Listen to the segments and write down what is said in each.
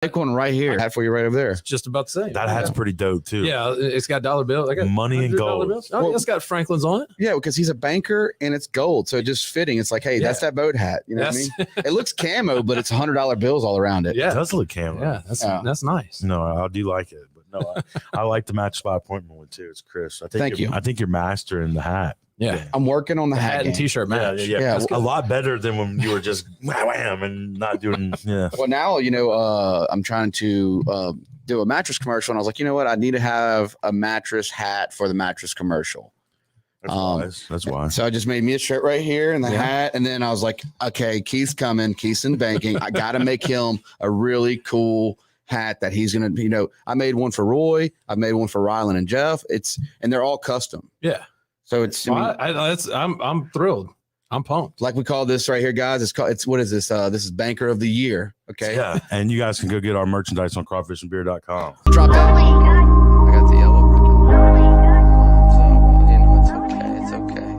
Make one right here. Hat for you right over there. It's just about the same. That hat's pretty dope too. Yeah, it's got dollar bills. I got money and gold. Bills. Oh, it's got Franklin's on it. Yeah, because he's a banker and it's gold, so just fitting. It's like, hey, that's that boat hat. You know what I mean? It looks camo, but it's $100 bills all around it. Yeah, it does look camo. Yeah, that's nice. No, I do like it, but no, I like the match by appointment one too. It's Chris. Thank you. I think you're mastering the hat. Yeah, I'm working on the hat and t-shirt match. Yeah. A lot better than when you were just wham and not doing. Yeah. Well, now I'm trying to do a mattress commercial, and I was like, you know what? I need to have a mattress hat for the mattress commercial. That's wise. That's wise. So I just made me a shirt right here and the hat, and then I was like, okay, Keith's coming. Keith's in banking. I got to make him a really cool hat that he's gonna. I made one for Roy. I made one for Rylan and Jeff. And they're all custom. Yeah. So it's. I'm thrilled. I'm pumped. Like we call this right here, guys. What is this? This is Banker of the Year. Okay. Yeah. And you guys can go get our merchandise on crawfishandbeer.com. Drop that. I got the yellow ribbon. So, it's okay.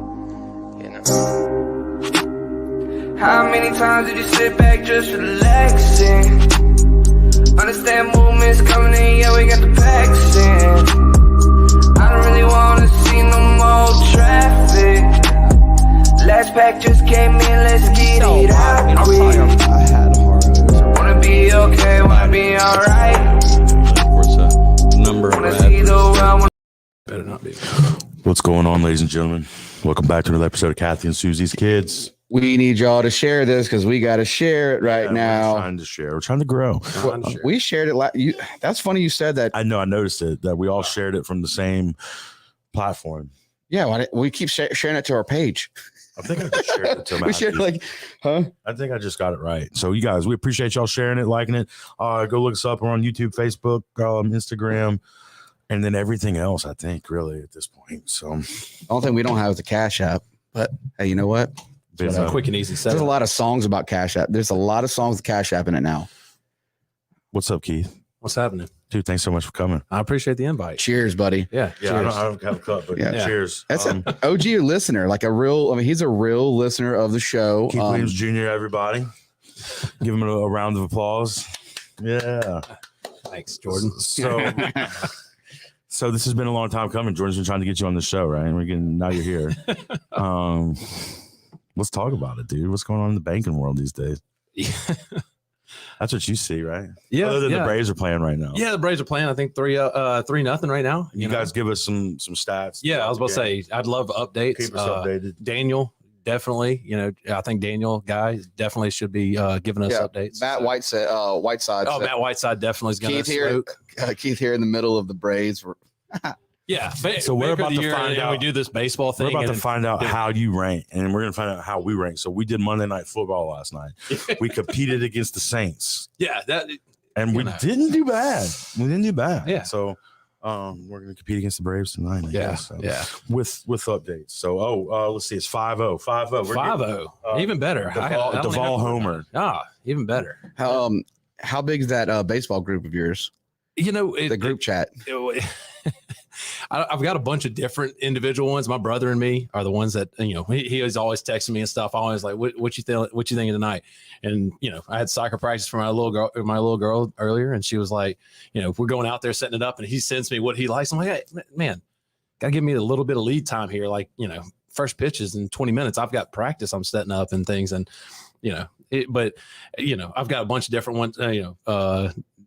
How many times did you sit back just relaxing? Understand movements coming in, yeah, we got the packs in. I don't really wanna see no more traffic. Last pack just came in, let's get it out quick. Wanna be okay, wanna be alright. What's the number of Better not be. What's going on, ladies and gentlemen? Welcome back to another episode of Kathy and Susie's Kids. We need y'all to share this because we got to share it right now. We're trying to share. We're trying to grow. We shared it. That's funny you said that. I know. I noticed it, that we all shared it from the same platform. Yeah. We keep sharing it to our page. I think I just shared it to we shared I think I just got it right. So you guys, we appreciate y'all sharing it, liking it. Go look us up. We're on YouTube, Facebook, Instagram, and then everything else, I think, really, at this point. So the only thing we don't have is a Cash App. But hey, you know what? It's a quick and easy set. There's a lot of songs about Cash App. There's a lot of songs with Cash App in it now. What's up, Keith? What's happening? Dude, thanks so much for coming. I appreciate the invite. Cheers, buddy. Yeah. Yeah, cheers. I don't have a cup, but cheers. That's an OG listener, like he's a real listener of the show. Keith Williams Jr., everybody. Give him a round of applause. Yeah. Thanks, Jordan. So this has been a long time coming. Jordan's been trying to get you on the show, right? And now you're here. Let's talk about it, dude. What's going on in the banking world these days? That's what you see, right? Yeah. Other than the Braves are playing right now. Yeah, the Braves are playing. I think 3-0 right now. You guys give us some stats. Yeah, I was about to say I'd love updates. Keep us updated. Daniel, definitely. I think Daniel guy definitely should be giving us updates. Matt Whiteside. Matt Whiteside definitely is going to smoke. Keith here in the middle of the Braves. Yeah. So we're about to find out. We do this baseball thing. We're about to find out how you rank, and we're going to find out how we rank. So we did Monday Night Football last night. We competed against the Saints. Yeah. We didn't do bad. We didn't do bad. Yeah. So we're going to compete against the Braves tonight. I guess. So, yeah. With updates. So, let's see. It's 5-0. 5-0. 5-0. Even better. Duvall Homer. Even better. How big is that baseball group of yours? The group chat. I've got a bunch of different individual ones. My brother and me are the ones that, he is always texting me and stuff. I always like, what you thinking tonight? And, I had soccer practice for my little girl earlier. And she was like, we're going out there setting it up and he sends me what he likes. I'm like, hey, man, gotta give me a little bit of lead time here. Like, first pitches in 20 minutes, I've got practice I'm setting up and things. And, I've got a bunch of different ones,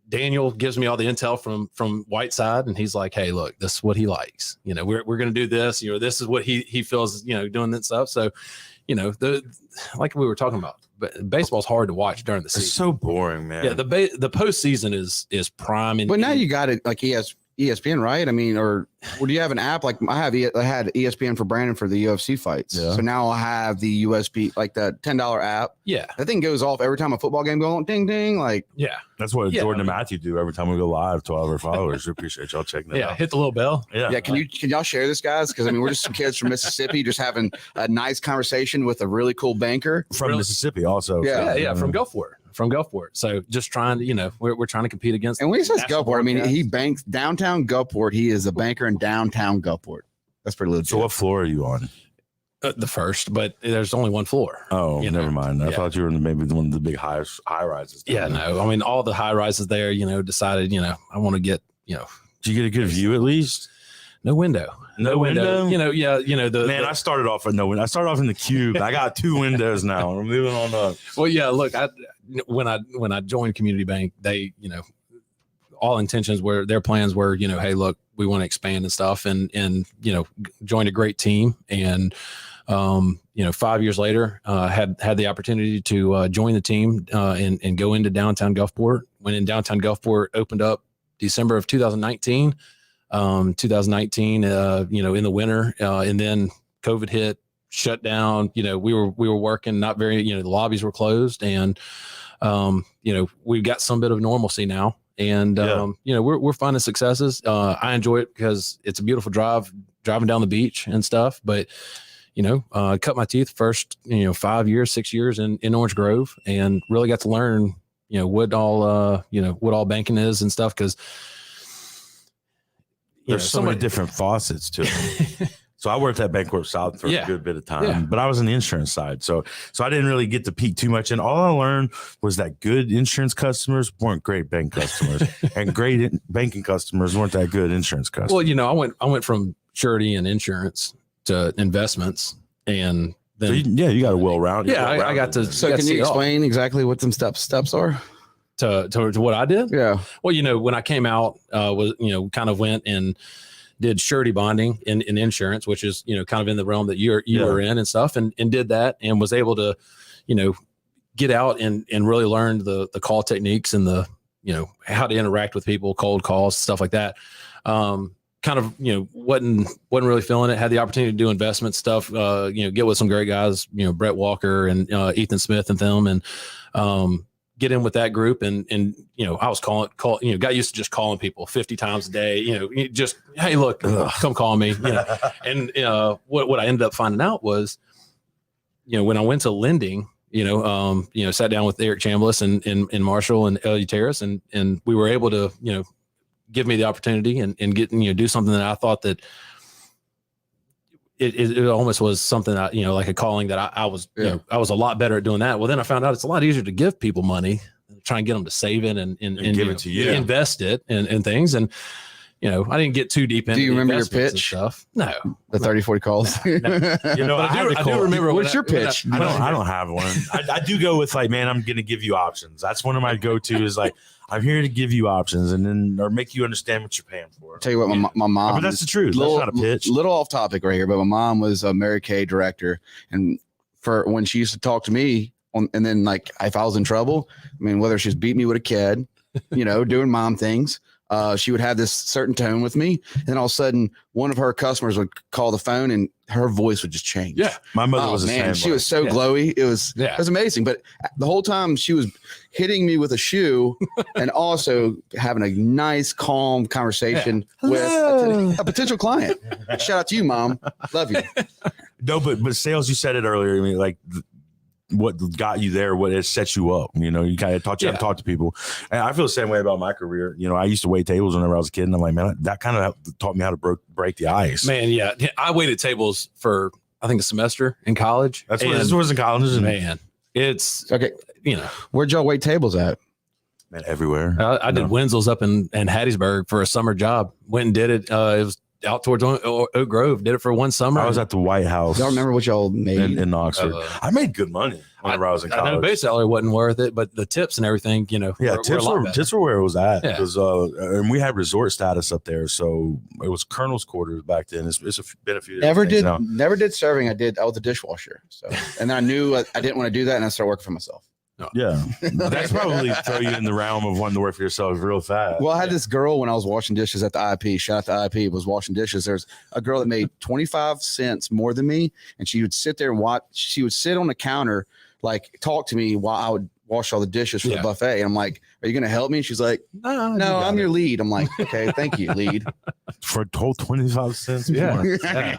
Daniel gives me all the intel from Whiteside, and he's like, "Hey, look, this is what he likes. We're going to do this. This is what he feels. Doing that stuff. So, like we were talking about, but baseball's hard to watch during the season. It's so boring, man. Yeah, the postseason is prime. But now you got it like ESPN, right? I mean, or do you have an app? Like I had ESPN for Brandon for the UFC fights. Yeah. So now I have the USB, like the $10 app. Yeah. That thing goes off every time a football game goes on. Ding, ding. Like, yeah. That's what Jordan and Matthew do every time we go live to all of our followers. We appreciate y'all checking it out. Yeah. Hit the little bell. Yeah. Yeah. Can y'all share this, guys? Because we're just some kids from Mississippi just having a nice conversation with a really cool banker from Mississippi also. Yeah. From Gulfport. So just trying to, we're trying to compete against. And when he says Gulfport, I mean, he banks downtown Gulfport. He is a banker in downtown Gulfport. That's pretty legit. So what floor are you on? The first, but there's only one floor. Oh, never mind. I Yeah. thought you were in maybe one of the big high rises. Yeah, no. I mean, all the high rises there, decided, I want to get, Did you get a good view at least? no window. No window? I I started off with no window. I started off in the cube. I got 2 windows now. We're moving on up. Well, yeah, look, when I joined Community Bank, they, all intentions were, their plans were, hey, look, we want to expand and stuff, and joined a great team. And 5 years later, had the opportunity to join the team and go into downtown Gulfport. When in downtown Gulfport opened up December of 2019. 2019, in the winter, and then COVID hit, shut down. We were working not very. The lobbies were closed, and we've got some bit of normalcy now. And we're finding successes. I enjoy it because it's a beautiful driving down the beach and stuff. But cut my teeth first 5 years, 6 years in Orange Grove, and really got to learn what all banking is and stuff, because there's so many different faucets to it. So I worked at Bancorp South for a good bit of time, but I was on the insurance side. So I didn't really get to peek too much. And all I learned was that good insurance customers weren't great bank customers, and great banking customers weren't that good insurance customers. Well, I went from surety and insurance to investments, and then you got a well-rounded. Yeah, I got to. So can you explain exactly what some steps are? To what I did? Yeah. Well, when I came out, kind of went and did surety bonding in insurance, which is, kind of in the realm that you were in and stuff, and did that, and was able to, get out and really learn the call techniques and the, how to interact with people, cold calls, stuff like that. Kind of, wasn't really feeling it. Had the opportunity to do investment stuff, get with some great guys, Brett Walker and Ethan Smith and them, and get in with that group. And I was got used to just calling people 50 times a day, just, hey, look, come call me. And what I ended up finding out was, when I went to lending, sat down with Eric Chambliss and Marshall and Ellie Terrace, and we were able to, give me the opportunity and get, do something that I thought that it almost was something that, like a calling that I was, I was a lot better at doing that. Well, then I found out it's a lot easier to give people money, try and get them to save it and give it to you, invest it and things. And, I didn't get too deep into. Do you remember your pitch? Stuff? No, the 30-40 calls. No. I do remember. What's your pitch? I don't have one. I do go with like, man, I'm going to give you options. That's one of my go-to is like, I'm here to give you options or make you understand what you're paying for. I'll tell you what, my mom. But that's the truth. That's not a pitch. Little off topic right here, but my mom was a Mary Kay director, and for when she used to talk to me, and then like if I was in trouble, whether she's beat me with a kid, doing mom things. She would have this certain tone with me, and all of a sudden, one of her customers would call the phone, and her voice would just change. Yeah, my mother was the same. She was so glowy. It was amazing. But the whole time, she was hitting me with a shoe, and also having a nice, calm conversation with a potential client. Shout out to you, Mom. Love you. No, but sales. You said it earlier. Like. What got you there, what has set you up, you kind of taught you how to talk to people. And I feel the same way about my career. I used to wait tables whenever I was a kid, and I'm like, man, that kind of taught me how to break the ice. Man, yeah. I waited tables for, I think, a semester in college. This was in college. Man, it's, okay. Where'd y'all wait tables at? Man, everywhere. I did Wenzel's up in Hattiesburg for a summer job. Went and did it. It was out towards Oak Grove. Did it for one summer. I was at the White House. Y'all remember what y'all made in Oxford? I made good money whenever I was in college. I know base salary wasn't worth it, but the tips and everything, tips were where it was at. Because and we had resort status up there, so it was Colonel's quarters back then. It's been a few. Never did serving. I was a dishwasher. So, and then I knew I didn't want to do that, and I started working for myself. No. Yeah, that's probably throw you in the realm of wanting to work for yourself real fast. Well, I had this girl when I was washing dishes at the IP. Shout out to IP. Was washing dishes. There's a girl that made 25 cents more than me, and she would sit there and watch. She would sit on the counter, like talk to me while I would wash all the dishes for the buffet. And I'm like, "Are you going to help me?" She's like, "No, I'm your lead." I'm like, "Okay, thank you, lead." For a total 25 cents. Yeah.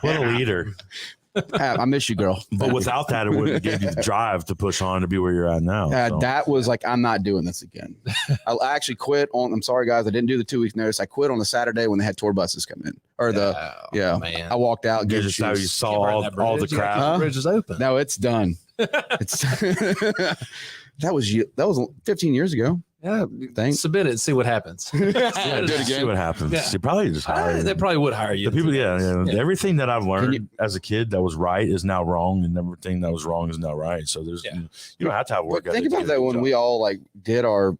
What a leader. I miss you, girl. But without that, it wouldn't give you the drive to push on to be where you're at now. So. That was like, I'm not doing this again. I actually quit on, I'm sorry, guys. I didn't do the 2 weeks notice. I quit on the Saturday when they had tour buses come in. Or man. I walked out. Just how you saw all the crap. The bridge is open. No, it's done. It's that was 15 years ago. Yeah, thanks. Submit it and see what happens. Do it again. See what happens. Yeah. You probably just hire. They probably would hire you. The people, everything that I've learned as a kid that was right is now wrong, and everything that was wrong is now right. So there's you don't have to have work. Think about that when we all like did our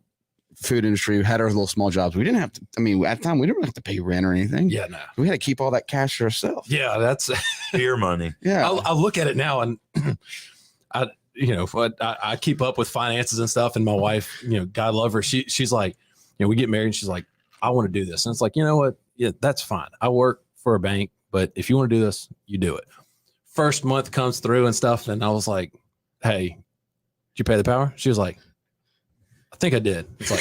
food industry, had our little small jobs. We didn't have to. I mean, at the time we didn't have to pay rent or anything. Yeah, no. We had to keep all that cash for ourselves. Yeah, that's beer money. Yeah, I look at it now, and I keep up with finances and stuff. And my wife, God love her. She's like, we get married and she's like, I want to do this. And it's like, you know what? Yeah, that's fine. I work for a bank, but if you want to do this, you do it. First month comes through and stuff. And I was like, hey, did you pay the power? She was like, I think I did. It's like,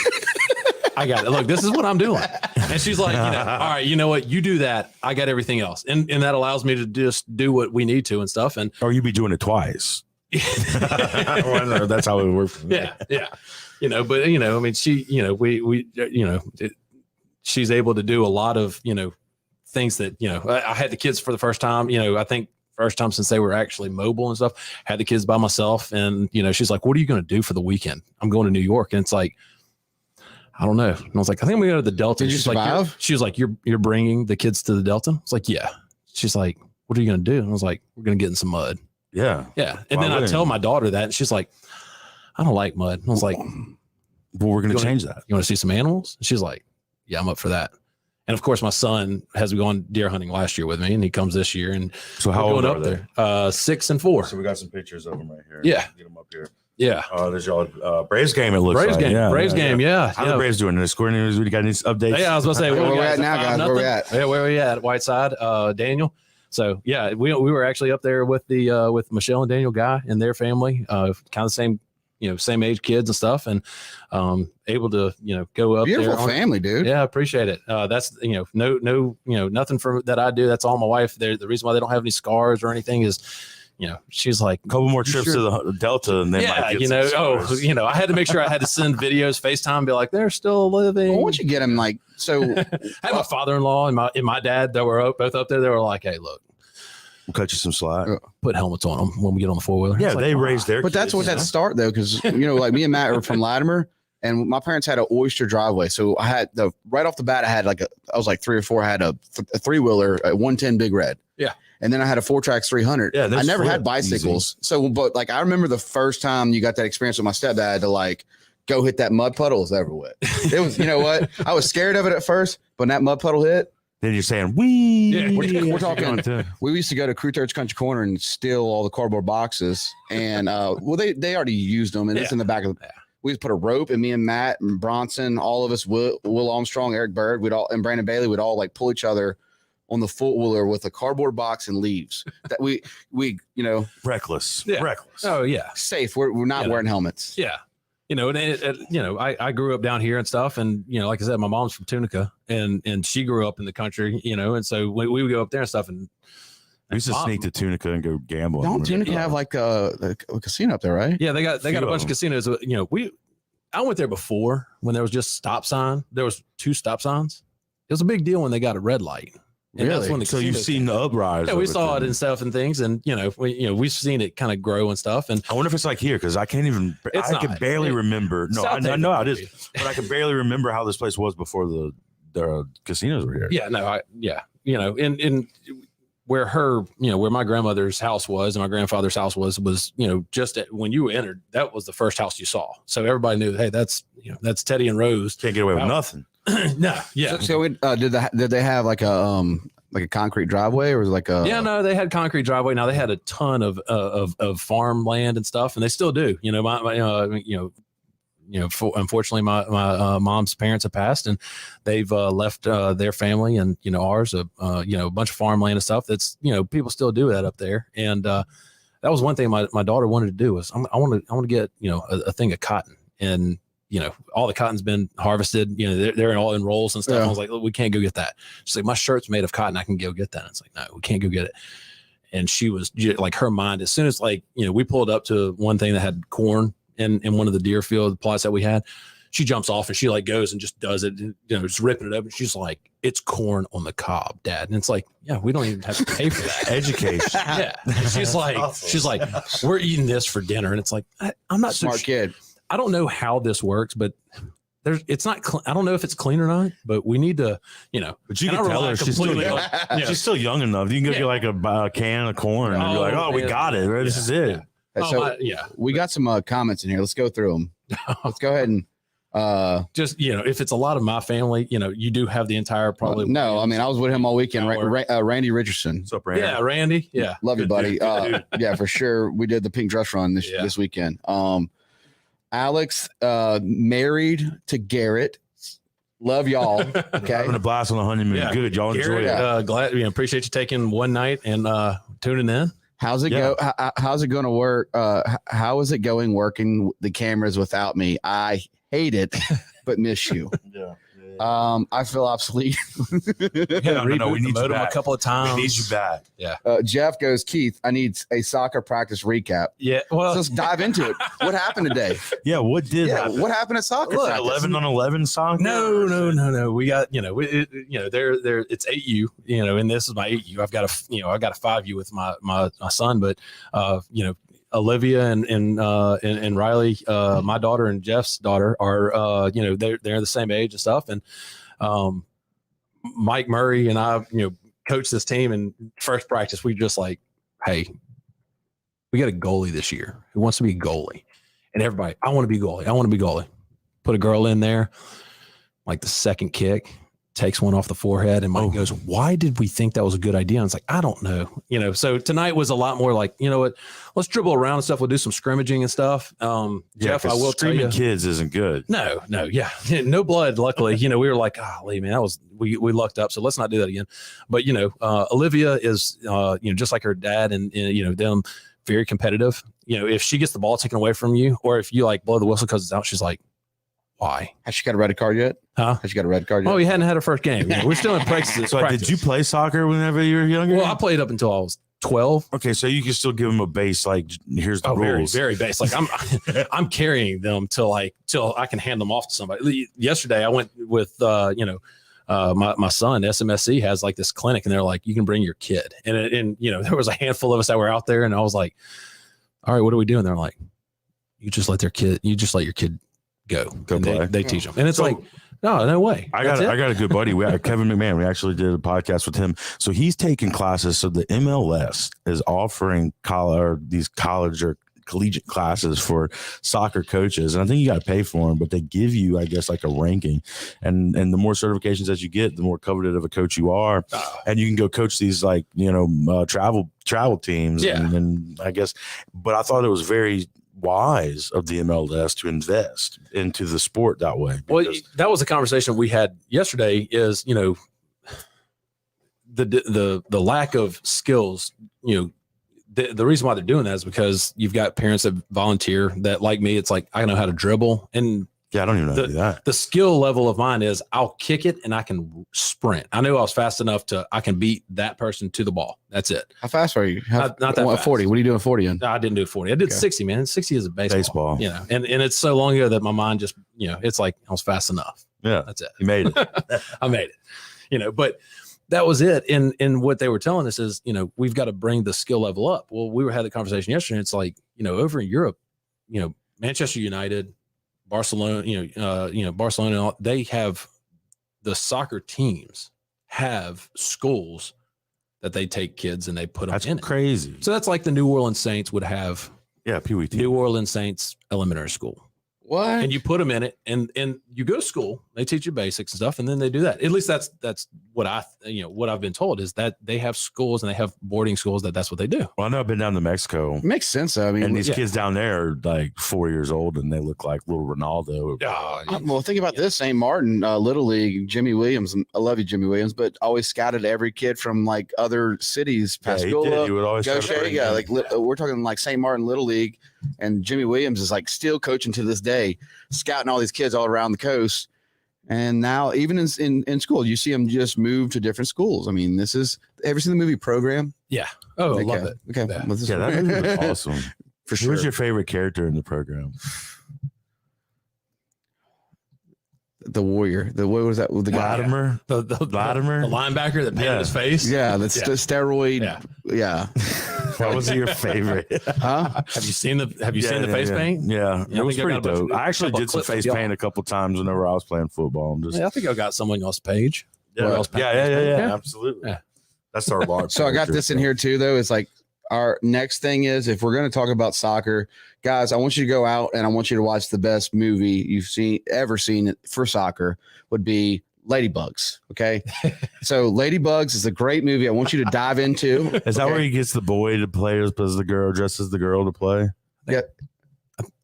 I got it. Look, this is what I'm doing. And she's like, all right, you know what? You do that. I got everything else. And that allows me to just do what we need to and stuff. And or you be doing it twice. That's how it works. Yeah. But I mean, she, she's able to do a lot of, things that, I had the kids for the first time, I think first time since they were actually mobile and stuff, had the kids by myself. And, she's like, what are you going to do for the weekend? I'm going to New York. And it's like, I don't know. And I was like, I think I'm going to go to the Delta. Did you survive? She was like, you're bringing the kids to the Delta? I was like, yeah. She's like, what are you going to do? And I was like, we're going to get in some mud. Yeah. Yeah. And then I tell my daughter that, and she's like, I don't like mud. And I was like, well, we're going to change that. You want to see some animals? And she's like, yeah, I'm up for that. And of course, my son has gone deer hunting last year with me, and he comes this year. And so how old are they? 6 and 4. So we got some pictures of them right here. Yeah. Get them up here. Yeah. There's y'all Braves game. It looks Braves like. game. Yeah, Braves game. Yeah. How the Braves doing? The scoring news. We got any updates? Yeah, I was going to say where we at now, guys. Where we at? Yeah, where we at? Whiteside. Daniel. So yeah, we were actually up there with the with Michelle and Daniel Guy and their family, kind of same same age kids and stuff, and able to go up. Beautiful there. family, dude. Yeah, I appreciate it. That's no nothing from that I do. That's all my wife. The reason why they don't have any scars or anything is. She's like a couple more trips to the Delta, and then I had to make sure I had to send videos, FaceTime, be like, they're still living. Well, once you get them, like, so I had my father-in-law and my dad that were both up there. They were like, hey, look, we'll cut you some slack. Put helmets on them when we get on the four-wheeler. Yeah, they raised their. But that's what that start though, because like me and Matt are from Latimer, and my parents had an oyster driveway. So I had right off the bat, I had I was like 3 or 4. I had a 3-wheeler, a 110 Big Red. Yeah. And then I had a 4-Trax 300. Yeah, I never had bicycles. Easy. So, but like, I remember the first time you got that experience with my stepdad to like go hit that mud puddle. It was ever wet. It was, what? I was scared of it at first, but when that mud puddle hit. Then you're saying, we. Yeah, we're talking. We used to go to Crew Church Country Corner and steal all the cardboard boxes. And, they already used them. And it's in the back of the. We just put a rope, and me and Matt and Bronson, all of us, Will Armstrong, Eric Bird, and Brandon Bailey, we'd all like pull each other on the four-wheeler with a cardboard box and leaves. That we reckless. Yeah. Reckless. Oh yeah. Safe. We're not wearing helmets. Yeah. I grew up down here and stuff, and like I said, my mom's from Tunica, and she grew up in the country, and so we would go up there and stuff, and we used to sneak to Tunica and go gamble. Don't Tunica have like a casino up there, right? Yeah, they got a bunch of casinos. I went there before when there was just stop sign. There was 2 stop signs. It was a big deal when they got a red light. And really? That's when so you've seen the uprise. Yeah, we saw it and stuff and things, and we've seen it kind of grow and stuff. And I wonder if it's like here because I can't even. I can barely remember. No, I know it is, but I can barely remember how this place was before the casinos were here. Yeah, no, in where where my grandmother's house was and my grandfather's house was just when you entered, that was the first house you saw. So everybody knew, hey, that's Teddy and Rose. Can't get away with nothing. No, yeah. So did they have like a concrete driveway, or was it like a? Yeah, no, they had concrete driveway. Now they had a ton of farmland and stuff, and they still do. Unfortunately, my mom's parents have passed, and they've left their family and ours a bunch of farmland and stuff. That's people still do that up there, and that was one thing my daughter wanted to do was I want to get a thing of cotton, and all the cotton's been harvested. They're all in rolls and stuff. Yeah. I was like, look, we can't go get that. She's like, my shirt's made of cotton. I can go get that. And it's like, no, we can't go get it. and she was like, her mind, as soon as like, we pulled up to one thing that had corn in one of the deer field plots that we had, she jumps off and she like goes and just does it, just ripping it up. And she's like, it's corn on the cob, Dad. And it's like, yeah, we don't even have to pay for that. Education. Yeah. And she's like, we're eating this for dinner. And it's like, I'm not smart kid. I don't know how this works, but it's not, I don't know if it's clean or not, but we need to, but you can tell her she's still young. She's still young enough. You can give you like a can of corn and you're like, we got it. This is it. So we got some comments in here. Let's go through them. Let's go ahead and just if it's a lot of my family, you do have the entire probably. No, I mean I was with him all weekend. Randy Richardson. What's up, Randy? Yeah, Randy. Yeah, love you, buddy. Yeah, for sure. We did the pink dress run this weekend. Alex, married to Garrett. Love y'all. Okay, having a blast on the honeymoon. Yeah. Good, y'all enjoy it. Glad. Appreciate you taking one night and tuning in. How's it go? How's it going to work? How is it going working the cameras without me? I hate it, but miss you. I feel obsolete. We need you back a couple of times. We need you back. Yeah. Jeff goes, Keith, I need a soccer practice recap. Yeah. Well, so let's dive into it. What happened today? Yeah. What did happen? What happened at soccer? 11-on-11 soccer? No. We got, there it's 8U, and this is my 8U. I've got a 5U with my son, but, Olivia and Riley, my daughter and Jeff's daughter are, they're the same age and stuff. And Mike Murray and I, coach this team. And first practice, we just like, hey, we got a goalie this year who wants to be a goalie. And everybody, I want to be goalie. Put a girl in there, like the second kick, takes one off the forehead, and Mike goes, why did we think that was a good idea? And it's like, I don't know. So tonight was a lot more like, let's dribble around and stuff. We'll do some scrimmaging and stuff. Jeff, I will tell you, kids isn't good. No. Yeah. No blood. Luckily, we were like, golly, man, we lucked up. So let's not do that again. But, Olivia is, just like her dad and them, very competitive. If she gets the ball taken away from you, or if you like blow the whistle because it's out, she's like, why? Has she got a red card yet? Huh? Has she got a red card yet? Oh, he hadn't had her first game. We're still in practice. So did you play soccer whenever you were younger? Well, I played up until I was 12. Okay, so you can still give them a base, like here's the rules. Very base. Like I'm carrying them till I can hand them off to somebody. Yesterday I went with my son. SMSC has like this clinic, and they're like, you can bring your kid. And there was a handful of us that were out there, and I was like, all right, what are we doing? They're like, you just let your kid go play. They teach them, and it's like, no way. I got a good buddy. We had Kevin McMahon. We actually did a podcast with him. So he's taking classes. So the MLS is offering these college or collegiate classes for soccer coaches, and I think you got to pay for them, but they give you, I guess, like a ranking, and the more certifications that you get, the more coveted of a coach you are, and you can go coach these like travel teams, and I guess. But I thought it was very wise of the MLS to invest into the sport that way. Well, that was a conversation we had yesterday. Is the lack of skills. The reason why they're doing that is because you've got parents that volunteer that, like me, it's like, I know how to dribble, and I don't even know how to do that. The skill level of mine is I'll kick it and I can sprint. I know I was fast enough I can beat that person to the ball. That's it. How fast are you? Not that fast. 40. What are you doing 40 in? No, I didn't do 40. I did 60, man. 60 is a baseball. And it's so long ago that my mind just, it's like I was fast enough. Yeah. That's it. You made it. I made it. But that was it. And what they were telling us is, we've got to bring the skill level up. Well, we had the conversation yesterday. It's like, over in Europe, Manchester United, Barcelona, Barcelona, they have the soccer teams have schools that they take kids and they put them that's in. That's crazy. So that's like the New Orleans Saints would have. Yeah, PWT. New Orleans Saints elementary school. What? And you put them in it, and you go to school. They teach you basics and stuff, and then they do that. At least that's what what I've been told is that they have schools and they have boarding schools that's what they do. Well, I know I've been down to Mexico. Makes sense. I mean, and these kids down there are like 4 years old, and they look like little Ronaldo. Well, think about this. St. Martin, Little League, Jimmy Williams. I love you, Jimmy Williams, but always scouted every kid from like other cities. Pascola, he would always like we're talking like St. Martin Little League, and Jimmy Williams is like still coaching to this day, scouting all these kids all around the coast. And now even in school, you see them just move to different schools. I mean, have you seen the movie Program? Yeah. Oh, I Okay. love it. Okay. Yeah. That movie was awesome. For sure. Who's your favorite character in the program? The Warrior. What was that? The guy? Latimer. The Latimer. the linebacker that painted his face. Yeah, that's the steroid. Yeah. That was your favorite. Huh? Have you seen the face paint? Yeah, Yeah, it was I pretty got a bunch dope. of- I actually couple did some clips of face y'all. paint a couple times whenever I was playing football. I'm just Yeah, I think I got someone else's page. yeah, Where else paint? yeah, absolutely. Yeah. That's our large. So I got this in here too, though. It's like our next thing is if we're going to talk about soccer, guys, I want you to go out and I want you to watch the best movie you've ever seen for soccer would be Ladybugs. Okay. So Ladybugs is a great movie. I want you to dive into. Is that where he gets the boy to play as the girl, dresses the girl to play? Yeah.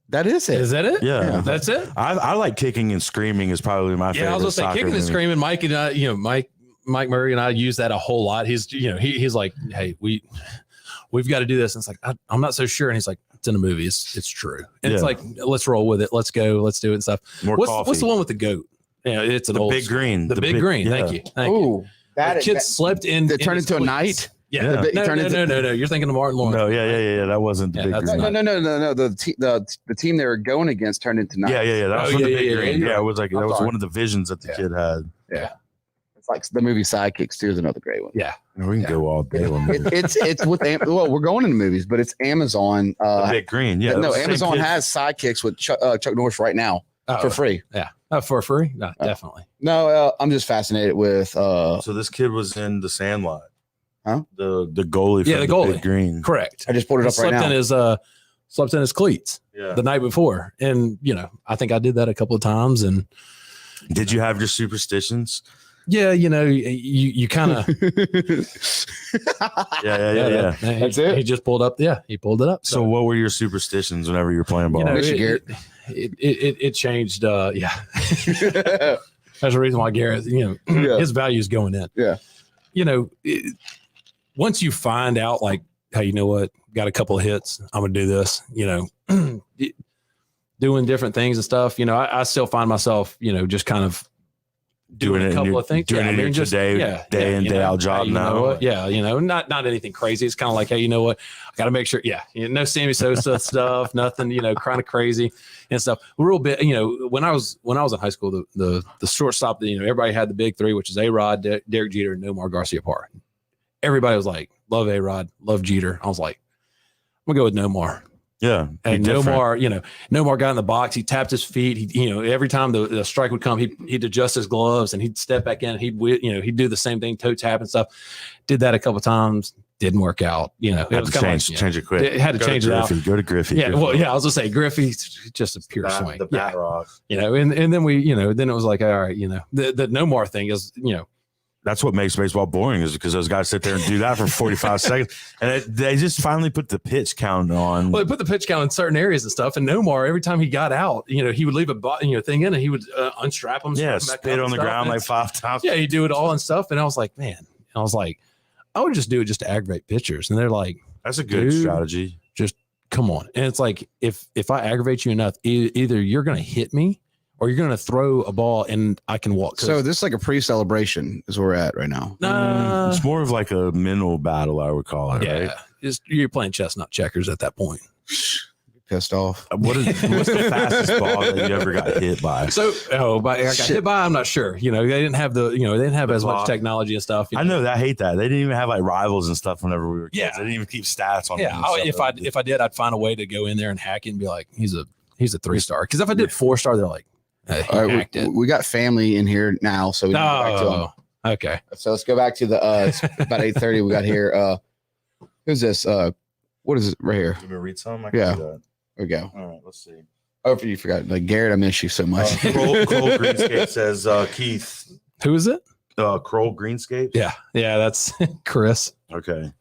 That is it. Is that it? Yeah. That's it. I like kicking and screaming is probably my favorite. Yeah, I was gonna say soccer kicking and movie. screaming. Mike and I, Mike Murray and I use that a whole lot. He's, he's like, hey, we've got to do this. And it's like, I'm not so sure. And he's like, it's in a movie. It's true. And it's Yeah. like, let's roll with it. Let's go. Let's do it and stuff. More coffee. What's the one with the goat? Yeah, it's an The old big green. The big green. yeah. Thank you. Thank you. Oh, The kid slept in. They in turned his into a cleats. night. Yeah. Yeah. The- No. You're thinking of Martin Lawrence. No, yeah. That wasn't the Yeah, big that's green. No. The team they were going against turned into night. Yeah. That was Oh, from the yeah, big yeah, green. yeah. Yeah, it was like that I'm was sorry. one of the visions that the kid had. It's like the movie Sidekicks too is another great one. Yeah. We can go all day on that. It's with we're going into movies, but it's Amazon. The big green. Yeah. no, that was the same Amazon kid. has Sidekicks with Chuck Norris right now Oh, for free. Yeah. For free? No, definitely. No, I'm just fascinated with. So this kid was in the Sandlot. Huh? The goalie. Yeah, from the goalie. Big green. Correct. I just pulled it up right slept now. in his cleats Yeah. the night before. And, I think I did that a couple of times. And Did you have your superstitions? yeah, you kind of. Yeah. That's it? He just pulled up. Yeah, he pulled it up. So what were your superstitions whenever you were playing ball? Miss you, Garrett. It changed. Yeah. That's the reason why Garrett, Yeah. his value is going in. Yeah. Once you find out, like, hey, you know what? Got a couple of hits. I'm going to do this, doing different things and stuff. I still find myself, just kind of doing a couple of things. Doing it in your day in, day out job hey, now. What? Yeah. Not anything crazy. It's kind of like, hey, you know what? I got to make sure. Yeah. No Sammy Sosa stuff, nothing, kind of crazy and stuff. A little bit, when I was in high school, the shortstop, everybody had the big three, which is A-Rod, Derek Jeter, and Nomar Garcia-Parra. Everybody was like, love A-Rod, love Jeter. I was like, I'm gonna go with Nomar. Yeah. And Nomar, Nomar got in the box. He tapped his feet. He, every time the strike would come, he'd adjust his gloves and he'd step back in. He'd do the same thing, toe tap and stuff. Did that a couple of times. Didn't work out. It was kind of like, change it quick. It had to change it out. Go to Griffey. Yeah. Well, yeah. I was gonna say Griffey's just a pure swing. The bat rock. And then we, then it was like, all right, the Nomar thing is, That's what makes baseball boring is because those guys sit there and do that for 45 seconds. And they just finally put the pitch count on. Well, they put the pitch count in certain areas and stuff. And Nomar, every time he got out, he would leave a thing in and he would unstrap him. Yeah, strap him back spit up on the and ground stuff. like 5 times. Yeah, he'd do it all and stuff. And I was like, man, I would just do it just to aggravate pitchers. And they're like, That's a good Dude. strategy. just come on. And it's like, if I aggravate you enough, either you're going to hit me or you're going to throw a ball and I can walk. So this is like a pre-celebration is where we're at right now. nah, It's more of like a mental battle, I would call it. yeah, Right? you're playing chess, not checkers at that point. Pissed off. What's the fastest ball that you ever got hit by? So, but I got hit by, I'm not sure. They didn't have they didn't have The as much clock. technology and stuff. I know that. I hate that. They didn't even have like rivals and stuff whenever we were kids. Yeah. They didn't even keep stats on Yeah, them and stuff. if I did, I'd find a way to go in there and hack it and be like, he's a 3-star. Because if I did 4-star, they're like, hey, he All right, hacked it. we got family in here now, so we can go back to them. Oh, okay. So let's go back to the it's about 8:30. We got here. Who's this? What is it right here? You want me to read some? Yeah. Do that. There we go. All right, let's see. Oh, you forgot. Like Garrett, I miss you so much. Kroll Greenscape says Keith. Who is it? Kroll Greenscape. Yeah, that's Chris. Okay.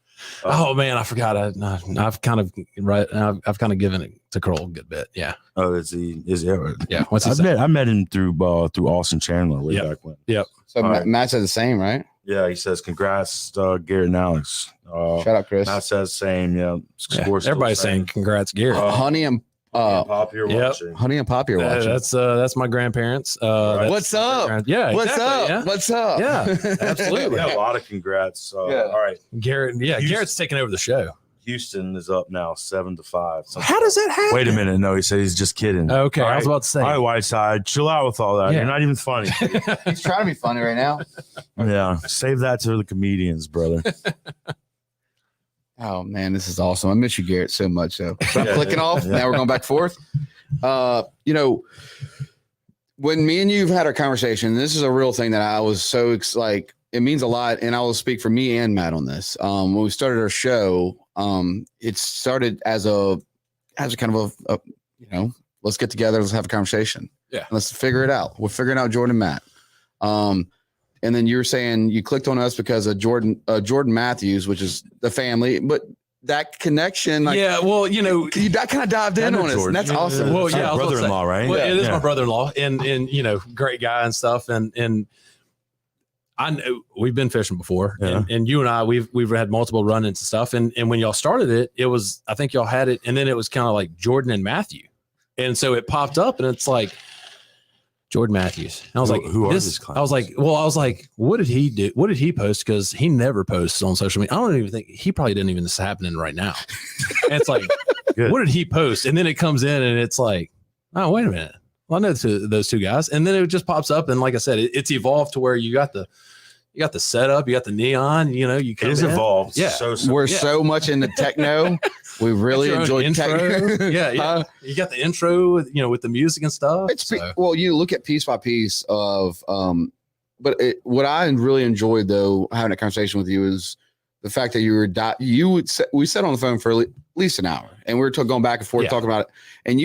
Oh man, I forgot. I've kind of given it to Kroll a good bit. Yeah. Oh, is he? Yeah. What's he say? I met him through Austin Chandler way Yep. back when. So All right. Matt said the same, right? Yeah, he says congrats, Garrett and Alex. Shout out, Chris. Matt says same. Yeah, Yeah, score's still everybody's the same. saying congrats, Garrett. Uh, Honey, Pop, you're watching. Honey and Pop, you're watching. That's my grandparents. What's up? Yeah. What's exactly, up? Yeah. What's up? Yeah, absolutely. Yeah, a lot of congrats. All right. Garrett's taking over the show. Houston is up now 7-5. How does that happen? Wait a minute. No, he said he's just kidding. Okay, I was about to say. All right, Whiteside, chill out with all that. Yeah. You're not even funny. He's trying to be funny right now. Yeah, save that to the comedians, brother. Oh man, this is awesome. I miss you, Garrett, so much. So I'm clicking off. Now we're going back and forth. When me and you've had our conversation, this is a real thing that I was so like. It means a lot, and I will speak for me and Matt on this. When we started our show, it started as a kind of a let's get together, let's have a conversation. Yeah, let's figure it out. We're figuring out Jordan and Matt. And then you were saying you clicked on us because of Jordan Matthews, which is the family, but that connection, you kind of dived in on us, and that's awesome. Well, yeah, brother-in-law, right? Well, it is my brother-in-law, and great guy and stuff, and I know we've been fishing before, and you and I we've had multiple run-ins and stuff, and when y'all started it was, I think y'all had it, and then it was kind of like Jordan and Matthew, and so it popped up, and it's like Jordan Matthews. And I was like, who are these clients? I was like, what did he do? What did he post? Because he never posts on social media. I don't even think he probably didn't even this is happening right now. And it's like, what did he post? And then it comes in and it's like, oh, wait a minute. Well, I know those two guys. And then it just pops up. And like I said, it's evolved to where you got the setup, you got the neon, you it's evolved. Yeah. We're so much into techno. We really enjoy techno. Yeah. You got the intro, with the music and stuff. Well, you look at piece by piece of, what I really enjoyed though, having a conversation with you is the fact that we sat on the phone for at least an hour and we were going back and forth talking about it. And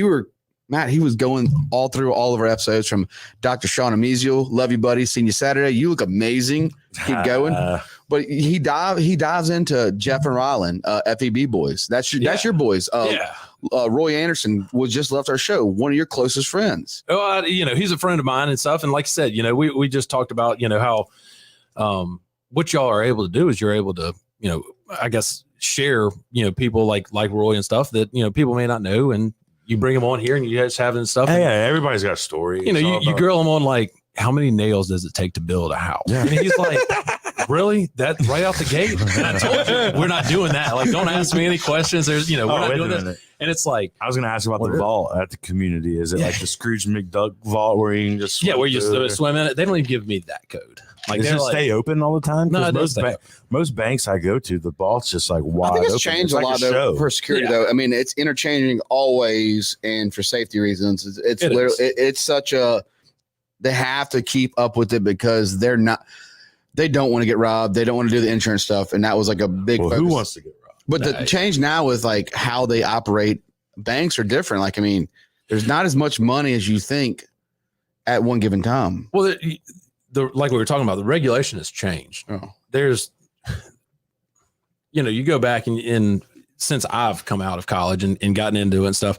Matt, he was going all through all of our episodes from Dr. Sean Amiziel. Love you, buddy. Seen you Saturday. You look amazing. Keep going. But he dives into Jeff and Rylan, FEB boys. That's your boys. Roy Anderson was just left our show. One of your closest friends. Oh, he's a friend of mine and stuff. And like I said, we just talked about, how what y'all are able to do is you're able to, I guess share, people like Roy and stuff that, people may not know, and you bring them on here and you guys having stuff. Yeah, everybody's got a story. You grill them on like, how many nails does it take to build a house? Yeah. And he's like, really? That right out the gate? And I told you, we're not doing that. Like, don't ask me any questions. There's, we're not doing this. And it's like, I was going to ask about the vault at the community. Is it like the Scrooge McDuck vault where you can just swim? Yeah, where you swim in it. They don't even give me that code. Like, does it stay open all the time? No, most banks I go to, the vault's just like wide open. I think it's changed a lot though, for security though. I mean, it's interchanging always, and for safety reasons, it's literally it's such a. They have to keep up with it because they don't want to get robbed. They don't want to do the insurance stuff, and that was like a big. Well, who wants to get robbed? But the change now with like how they operate, banks are different. Like, I mean, there's not as much money as you think at one given time. Well, like we were talking about, the regulation has changed. Oh. There's, you go back and since I've come out of college and gotten into it and stuff,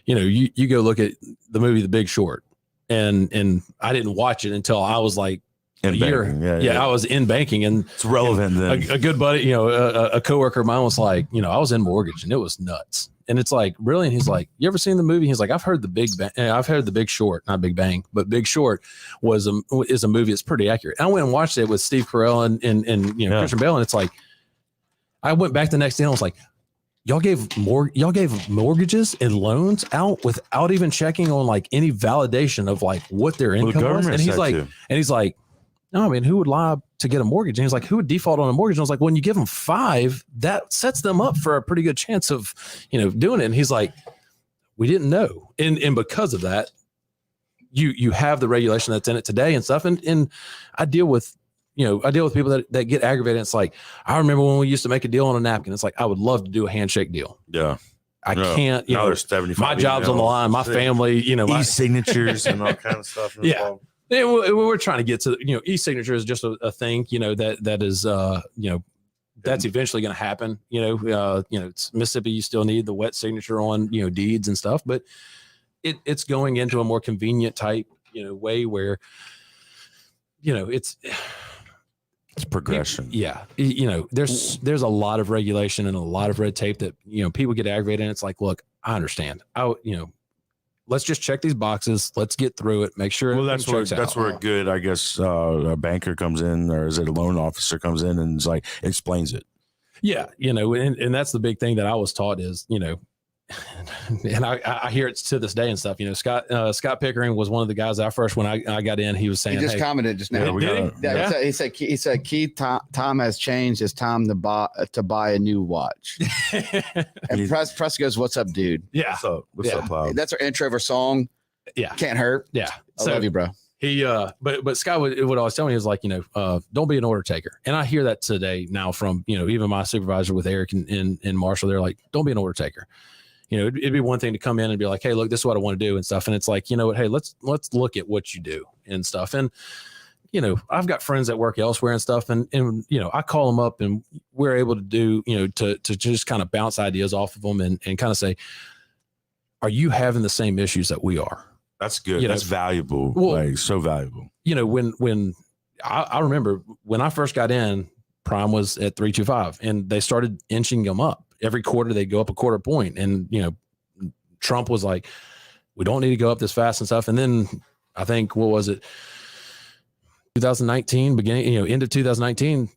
you go look at the movie The Big Short, and I didn't watch it until I was like a year. Yeah, I was in banking, and it's relevant. Then a good buddy, a coworker of mine was like, I was in mortgage, and it was nuts. And it's like, really? And he's like, you ever seen the movie? He's like, I've heard The Big Short, not Big Bang, but Big Short is a movie that's pretty accurate. And I went and watched it with Steve Carell and Christian Bale, and it's like, I went back the next day and I was like, y'all gave mortgages and loans out without even checking on like any validation of like what their income was. And he's like, no, I mean, who would lie to get a mortgage? And he's like, who would default on a mortgage? And I was like, when you give them 5, that sets them up for a pretty good chance of, doing it. And he's like, we didn't know. And because of that, you have the regulation that's in it today and stuff. And I deal with people that get aggravated. It's like, I remember when we used to make a deal on a napkin. It's like, I would love to do a handshake deal. Yeah. I can't, now there's 75 my job's on the line, my family, e-signatures and all kind of stuff. Yeah. And we're trying to get to, e-signature is just a thing, that is, that's eventually going to happen. It's Mississippi, you still need the wet signature on, deeds and stuff, but it's going into a more convenient type, way where, it's progression. There's a lot of regulation and a lot of red tape that, people get aggravated. And it's like, look, I understand. Let's just check these boxes. Let's get through it. Make sure. Well, that's where a good, I guess, a banker comes in, or is it a loan officer comes in and is like explains it. Yeah, and that's the big thing that I was taught is, and I hear it to this day and stuff. Scott Pickering was one of the guys that when I got in, he was saying, he just commented just now. He said Keith, Tom has changed. It's time to buy a new watch. And Press goes, "What's up, dude?" Yeah, what's up, Cloud? That's our intro of our song. Yeah, can't hurt. Yeah, I love you, bro. He but Scott would always tell me, he was like, don't be an order taker. And I hear that today now from even my supervisor with Eric and Marshall. They're like, don't be an order taker. It'd be one thing to come in and be like, hey, look, this is what I want to do and stuff. And it's like, hey, let's look at what you do and stuff. And I've got friends that work elsewhere and stuff, and I call them up and we're able to do to just kind of bounce ideas off of them and kind of say, are you having the same issues that we are? That's good. That's valuable. Well, so valuable. When I remember when I first got in, prime was at 3.25, and they started inching them up. Every quarter they go up a quarter point, and Trump was like, we don't need to go up this fast and stuff. And then I think, what was it, 2019 beginning, into 2019,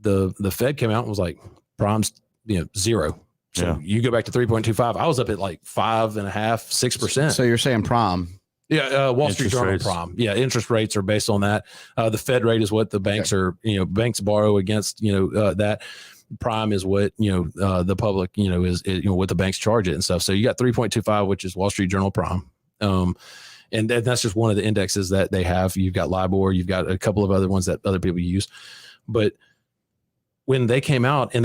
the Fed came out and was like, prime's 0. So you go back to 3.25. I was up at like 5.5%, 6%. So you're saying prime? Yeah, Wall Street Journal prime. Yeah, interest rates are based on that. The Fed rate is what the banks are. Banks borrow against. That prime is what the public is what the banks charge it and stuff. So you got 3.25, which is Wall Street Journal prime. And that's just one of the indexes that they have. You've got LIBOR. You've got a couple of other ones that other people use, but when they came out and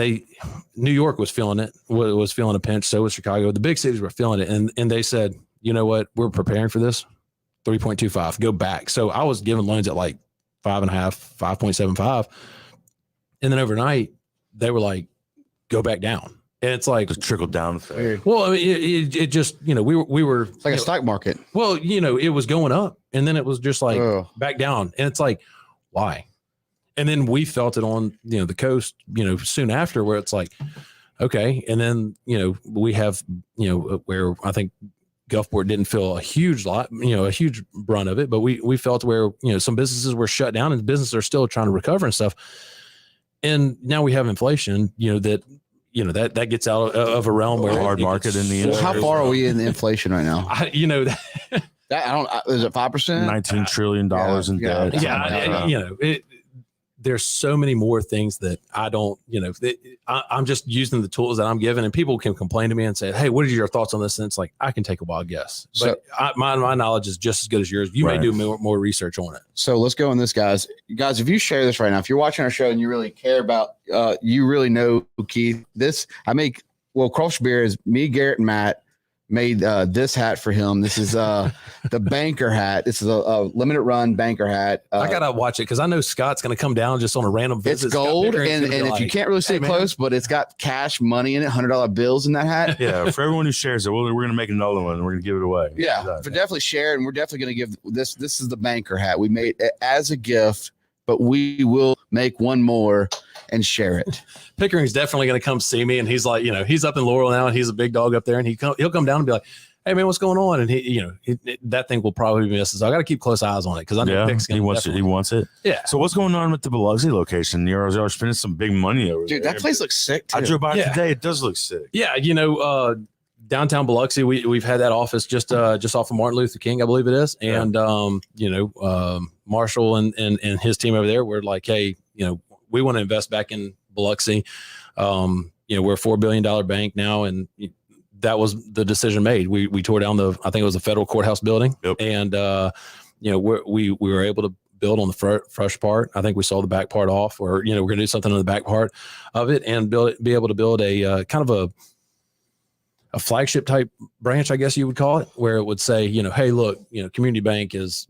New York was feeling it, was feeling a pinch. So was Chicago. The big cities were feeling it. And they said, you know what, we're preparing for this. 3.25, go back. So I was giving loans at like 5.5, 5.75. And then overnight they were like, go back down. And it's like just trickle down effect. Well, I mean, it just, we were it's like a stock market. Well, it was going up and then it was just like back down. And it's like, why? And then we felt it on, the coast, soon after, where it's like, okay. And then, we have, where I think Gulfport didn't feel a huge brunt of it, but we felt where, some businesses were shut down and businesses are still trying to recover and stuff. And now we have inflation, that gets out of a realm where hard market in the industry. How far are we in the inflation right now? Is it 5%? $19 trillion in debt. Yeah. There's so many more things that I don't, I'm just using the tools that I'm given, and people can complain to me and say, hey, what are your thoughts on this? And it's like, I can take a wild guess, but my knowledge is just as good as yours. You may do more research on it. So let's go on this, guys. Guys, if you share this right now, if you're watching our show and you really care about, you really know Keith, Crush Beer is me, Garrett, and Matt made this hat for him. This is the banker hat. This is a limited run banker hat. I gotta watch it because I know Scott's gonna come down just on a random visit. It's gold, and if you can't really see it close, but it's got cash money in it, $100 bills in that hat. Yeah, for everyone who shares it, we're gonna make another one and we're gonna give it away. Yeah, definitely share it, and we're definitely gonna give this. This is the banker hat we made it as a gift, but we will make one more and share it. Pickering's definitely going to come see me, and he's like, he's up in Laurel now, and he's a big dog up there, and he'll come down and be like, hey man, what's going on? And that thing will probably be missing. So I got to keep close eyes on it because I know he wants it. Yeah. So what's going on with the Biloxi location? You're spending some big money over there. Dude, that place looks sick too. I drove by today. It does look sick. Yeah, downtown Biloxi, we've had that office just off of Martin Luther King, I believe it is, and Marshall and his team over there were like, hey, we want to invest back in Biloxi. We're a $4 billion bank now, and that was the decision made. We tore down I think it was the federal courthouse building, and we were able to build on the fresh part. I think we sold the back part off, or we're going to do something on the back part of it and be able to build a kind of a flagship type branch, I guess you would call it, where it would say, hey, look, community bank is,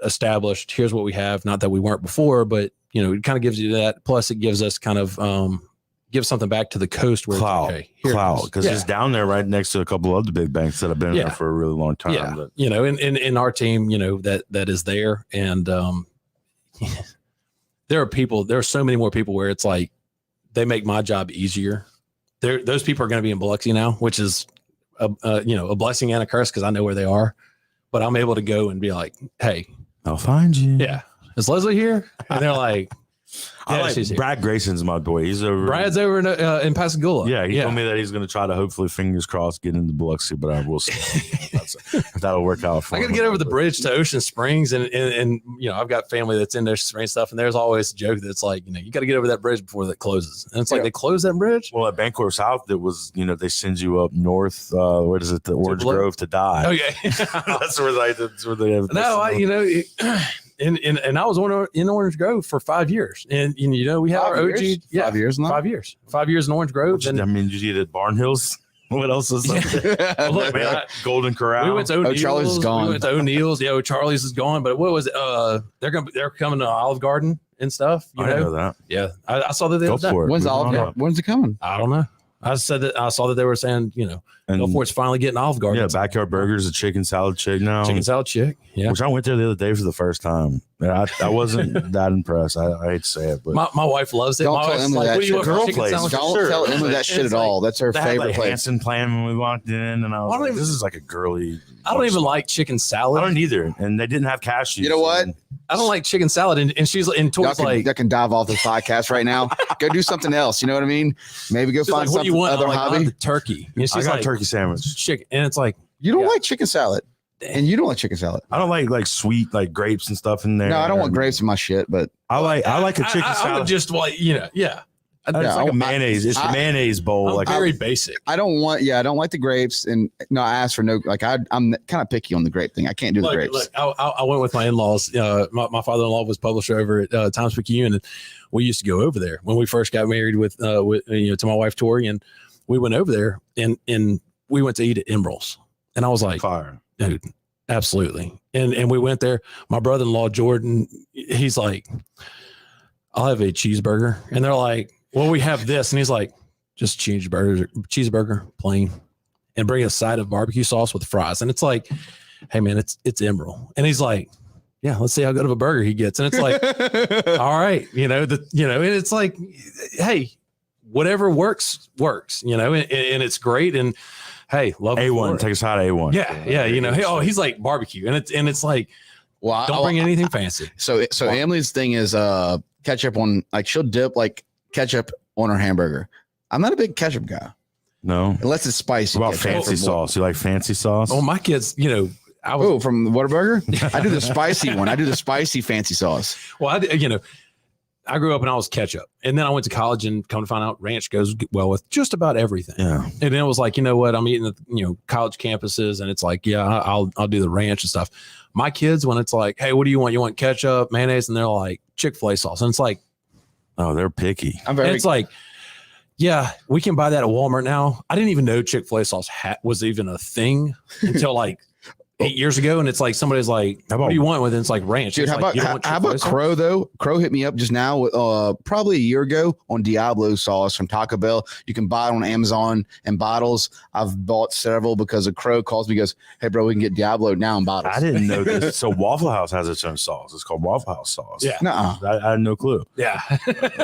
established. Here's what we have. Not that we weren't before, but it kind of gives you that. Plus it gives us kind of, give something back to the coast where cloud, because it's down there right next to a couple of other big banks that have been there for a really long time. Yeah. But. In our team, that is there. And, there are so many more people where it's like, they make my job easier. Those people are going to be in Biloxi now, which is a blessing and a curse because I know where they are, but I'm able to go and be like, hey, I'll find you. Yeah. Is Leslie here? And they're like, I like Brad Grayson's my boy. He's over. Brad's over in Pascagoula. Yeah, he told me that he's going to try to hopefully, fingers crossed, get into Biloxi, but I will see if that'll work out for I got to him. get over the bridge to Ocean Springs, and I've got family that's in Ocean Springs stuff, and there's always a joke that's like, you got to get over that bridge before that closes, and it's like they close that bridge. Well, at Bancorp South, it was they send you up north. What is it? The Orange Grove to die. Oh yeah, that's where they have. No, And I was in Orange Grove for 5 years, and we had our OG 5 years now? 5 years, 5 years in Orange Grove. And I mean, did you get at Barn Hills? What else is there? Well, look, man, Golden Corral. We went to O'Neill's. Charlie's is gone. We went to O'Neill's. Yeah, Charlie's is gone. But what was it? They're coming to Olive Garden and stuff. I know that. Yeah, I saw that they Go for it. When's it coming? I don't know. I said that I saw that they were saying, Gulfport's finally getting Olive Garden. Yeah, Backyard Burgers, a chicken salad chick now. Chicken salad chick. Yeah. Which I went there the other day for the first time. And I wasn't that impressed. I hate to say it, but my wife loves it. Don't my tell wife's Emily like, that what do you shit. want for Girl chicken place. sandwich? Don't Sure. tell Emily that shit It's at all. like- That's her they had favorite like place. Hanson plan when we walked in, and I was like, this is like a girly. I don't even like chicken salad. I don't either. And they didn't have cashews. You know what? I don't like chicken salad. And she's and Y'all towards like, can dive off this podcast right now. Go do something else. You know what I mean? Maybe go she's find like, what do you something want? other I'm like, I hobby. want the turkey. And I she's got like, a turkey sandwich. chicken. And it's like, You don't Yeah. like chicken salad, and you don't like chicken salad. I don't like sweet like grapes and stuff in there. No, I don't want grapes in my shit, but I like a chicken I salad. would just like, yeah. It's Yeah, like I- a mayonnaise. It's a mayonnaise bowl. I'm Like very basic. I don't want. Yeah, I don't like the grapes, and no, I asked for no. Like I'm kind of picky on the grape thing. I can't do the grapes. Look, I went with my in-laws. My father-in-law was publisher over at Times Picayune, and we used to go over there when we first got married with to my wife Tori, and we went over there and we went to eat at Emerald's, and I was like, fire. dude, absolutely. And we went there. My brother-in-law Jordan, he's like, I'll have a cheeseburger, and they're like, well, we have this, and he's like, just cheeseburger, plain, and bring a side of barbecue sauce with fries. And it's like, hey man, it's Emerald. And he's like, yeah, let's see how good of a burger he gets. And it's like, all right, and it's like, hey, whatever works, and it's great. And hey, love A1, take us out of A1. Yeah. Hey, he's like barbecue, and it's like, Well, don't bring anything fancy. So Emily's thing is ketchup on, like, she'll dip like ketchup on her hamburger. I'm not a big ketchup guy No. unless it's spicy. What about ketchup. fancy sauce? You like fancy sauce? Oh, my kids, I was Oh, from the Whataburger? I do the spicy one. I do the spicy fancy sauce. well, I grew up and I was ketchup, and then I went to college and come to find out ranch goes well with just about everything. Yeah. And then it was like, you know what? I'm eating the college campuses, and it's like, yeah, I'll do the ranch and stuff. My kids, when it's like, hey, what do you want? You want ketchup, mayonnaise, and they're like Chick-fil-A sauce, and it's like, Oh, they're picky. I'm very. it's like, yeah, we can buy that at Walmart now. I didn't even know Chick-fil-A sauce was even a thing until like 8 years ago, and it's like somebody's like, what do you want with it? It's like ranch. Dude, It's how like, about you don't want how about Chick-fil-A sauce? Crow though? Crow hit me up just now, probably a year ago, on Diablo sauce from Taco Bell. You can buy it on Amazon in bottles. I've bought several because a Crow calls me, goes, "Hey bro, we can get Diablo now in bottles." I didn't know this. So Waffle House has its own sauce. It's called Waffle House sauce. Yeah. Nuh-uh. I had no clue. Yeah.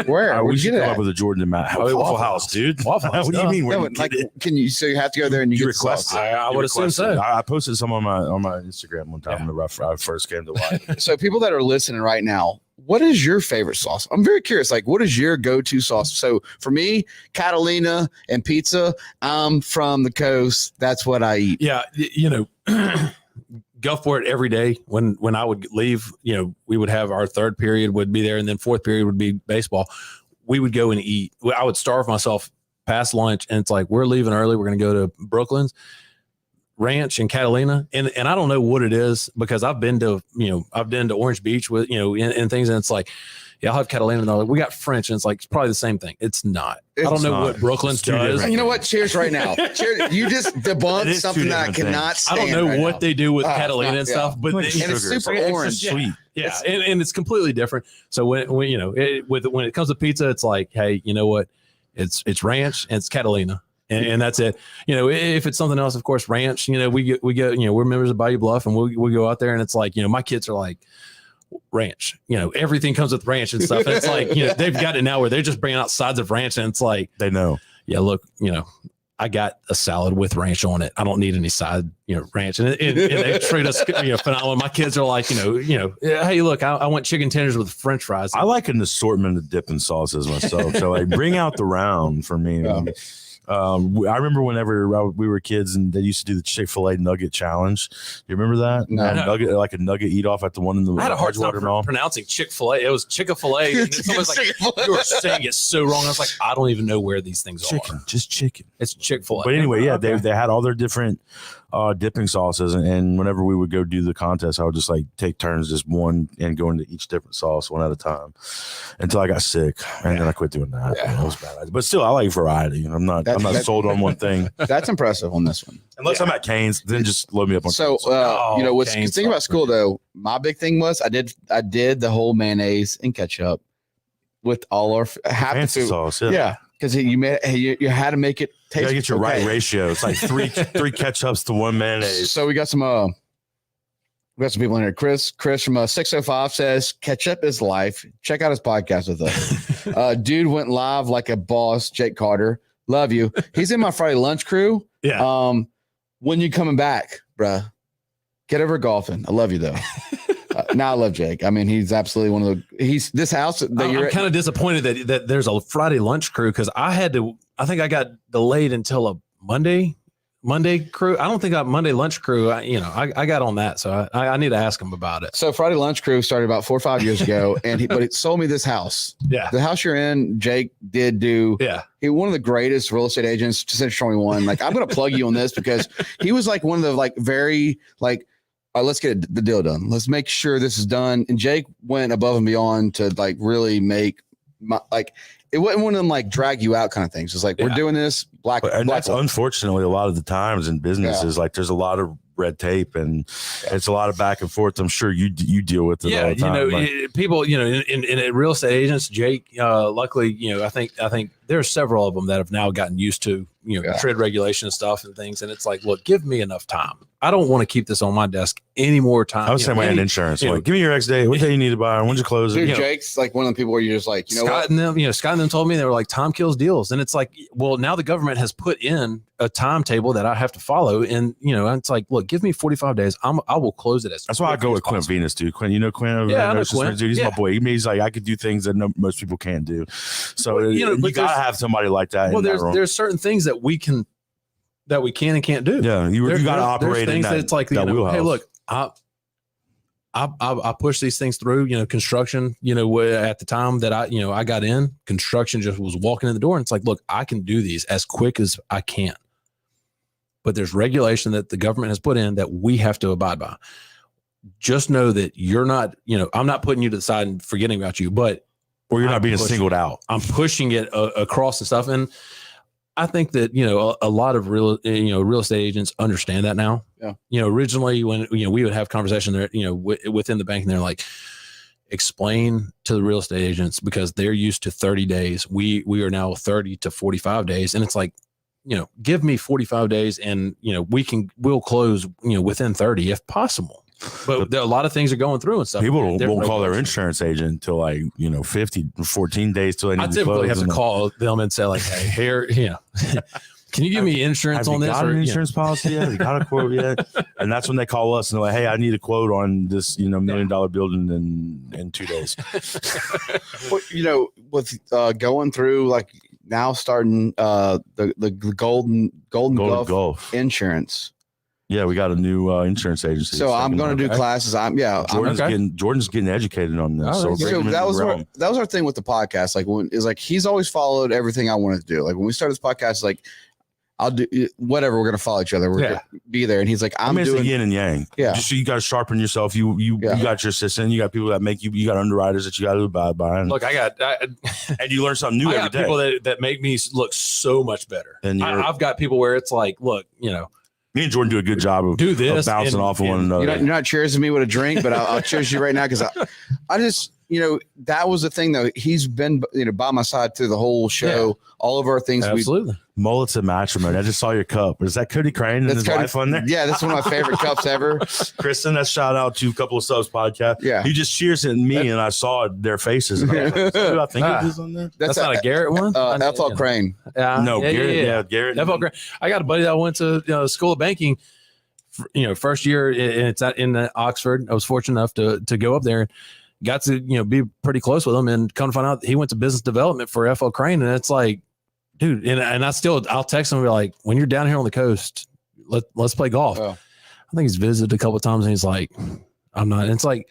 Where? We Where'd should you come get up it? with a Jordan and Matt. Oh, Waffle House, dude. Waffle House, What do you duh. mean? Where No, you like, get it? can you? So you have to go there and you You get the sauce. requested. I You would assume requested. so. I posted some on my Instagram one time when I first came to life. So people that are listening right now, what is your favorite sauce? I'm very curious. Like, what is your go-to sauce? So for me, Catalina and pizza. I'm from the coast. That's what I eat. Yeah, Gulfport every day when I would leave, we would have our third period would be there, and then fourth period would be baseball. We would go and eat. I would starve myself past lunch, and it's like, we're leaving early. We're going to go to Brooklyn's Ranch in Catalina, and I don't know what it is, because I've been to Orange Beach with and things, and it's like, yeah, I'll have Catalina, and they're like, we got French, and it's like, it's probably the same thing. It's not. I don't know not. what Brooklyn's It's two does. different You know what? Cheers right now. Cheers. You just It debunked is two something that I different cannot things. I stand. don't know right what now. they do with Oh, Catalina and yeah. stuff, but Like And it's sugar. super It's orange. just sweet. Yeah, and it's completely different. So when when it comes to pizza, it's like, hey, you know what? It's ranch and it's Catalina, and that's it. If it's something else, of course, ranch. We get we're members of Bayou Bluff, and we go out there, and it's like, my kids are like, ranch. Everything comes with ranch and stuff. And it's like, they've got it now where they're just bringing out sides of ranch, and it's like, They know. yeah, look, I got a salad with ranch on it. I don't need any side, ranch. And they treat us, phenomenal. My kids are like, hey, look, I want chicken tenders with French fries. I like an assortment of dipping sauces myself. So like bring out the round for me. Yeah. I remember whenever we were kids and they used to do the Chick-fil-A nugget challenge. You remember that? No. Like a nugget eat off at the one in the I had a hard time pronouncing Chick-fil-A. It was Chick-fil-A. And someone's like, you were saying it so wrong. I was like, I don't even know where these things are. Just chicken. It's Chick-fil-A. But anyway, yeah, they had all their different dipping sauces, and whenever we would go do the contest, I would just like take turns, just one, and go into each different sauce one at a time until I got sick, and then I quit doing that. Yeah. That was bad. But still, I like variety. I'm not sold on one thing. That's impressive on this one. Unless I'm at Cane's, then just load me up on. So what's the thing about school though? My big thing was I did the whole mayonnaise and ketchup with all our fancy sauce. Yeah. Because you had to make it taste. You gotta get your right ratio. It's like three ketchups to one mayonnaise. So we got some people in here. Chris from 605 says ketchup is life. Check out his podcast with us. Dude went live like a boss. Jake Carter, love you. He's in my Friday lunch crew. Yeah. When you coming back, bruh? Get over golfing. I love you though. Now I love Jake. I mean, he's absolutely one of the. This house. That I'm kind of disappointed that there's a Friday lunch crew because I think I got delayed until a Monday crew. I don't think I Monday lunch crew. I got on that, so I need to ask him about it. So Friday lunch crew started about 4 or 5 years ago, but it sold me this house. Yeah, the house you're in, Jake did do. Yeah, he one of the greatest real estate agents to Central 21. Like I'm gonna plug you on this because he was like one of the like very like. All right, let's get the deal done. Let's make sure this is done. And Jake went above and beyond to like really make it wasn't one of them like drag you out kind of things. It's like we're doing this that's unfortunately a lot of the times in businesses like there's a lot of red tape and it's a lot of back and forth. I'm sure you deal with it all the time. People, in real estate agents, Jake, luckily, I think there's several of them that have now gotten used to, trade regulation and stuff and things. And it's like, look, give me enough time. I don't want to keep this on my desk any more time. I was saying in insurance. Like, give me your X day. What day you need to buy? When'd you close it? Dude, Jake's like one of the people where you're just like, Scott and them told me they were like time kills deals. And it's like, well, now the government has put in a timetable that I have to follow. And, it's like, look, give me 45 days. I will close it. That's why I go with Quinn Venus, dude. Quinn, Quinn? Yeah, I know Quinn. Dude, he's my boy. He's like, I could do things that most people can't do. So, you got to have somebody like that. Well, there's certain things that we can and can't do. Yeah, you got to operate in that. It's like, wheelhouse. Hey, look, I push these things through. Construction. At the time that I got in, construction just was walking in the door, and it's like, look, I can do these as quick as I can. But there's regulation that the government has put in that we have to abide by. Just know that you're not. I'm not putting you to the side and forgetting about you, but you're not being singled out. I'm pushing it across and stuff, and I think that, a lot of real estate agents understand that now. Yeah. Originally when, we would have conversation there, within the bank and they're like, explain to the real estate agents because they're used to 30 days. We are now 30 to 45 days. And it's like, give me 45 days and, we'll close, within 30 if possible. But a lot of things are going through and stuff. People won't call their insurance agent until 14 days till they need I to typically close. have to call them and say like, hey, here, can you give me insurance on this? Got an insurance policy yet? Have you got a quote yet? And that's when they call us and they're like, hey, I need a quote on this, $1 million building in 2 days. With going through like now starting the Golden Gulf insurance. Yeah, we got a new insurance agency. So I'm going to do classes. Jordan's getting educated on this. So that was our thing with the podcast. Like he's always followed everything I wanted to do. Like when we started this podcast, like I'll do whatever. We're going to follow each other. We're going to be there. And he's like, I'm doing it's yin and yang. Yeah. Just so you got to sharpen yourself. You got your assistant. You got people that make you got underwriters that you got to abide by. And, look, and you learn something new every day. People that make me look so much better. And I've got people where it's like, look, me and Jordan do a good job of bouncing off of one another. You're not cheersing me with a drink, but I'll cheers you right now because I just, that was the thing though. He's been, by my side through the whole show, all of our things. Absolutely. Mullets and matrimony. I just saw your cup. Is that Cody Crane and his wife on there? Yeah, that's one of my favorite cups ever. Kristen, that's shout out to a couple of subs podcast. Yeah. He just cheers at me and I saw their faces. And I was like, I think it is on there. That's not a Garrett one? FL Crane. Garrett. Yeah, Garrett. FL Crane. I got a buddy that went to School of Banking, first year, and it's in Oxford. I was fortunate enough to go up there and got to, be pretty close with him, and come to find out he went to business development for FL Crane. And it's like, dude, and I'll text him and be like, when you're down here on the coast, let's play golf. Oh. I think he's visited a couple of times and he's like, I'm not. And it's like,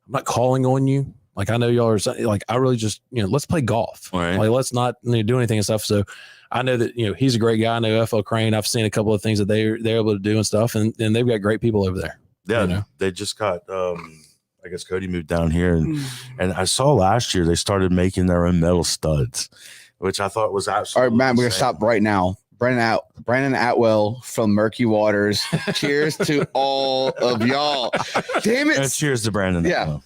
I'm not calling on you. Like, I know y'all are like, I really just, let's play golf. Right. Like, let's not do anything and stuff. So I know that, he's a great guy. I know FL Crane. I've seen a couple of things that they're able to do and stuff. And they've got great people over there. Yeah. They just got, I guess Cody moved down here and I saw last year they started making their own metal studs, which I thought was absolutely. All right, man, we're going to stop right now. Brandon Atwell from Murky Waters. Cheers to all of y'all. Damn it. Cheers to Brandon. Yeah.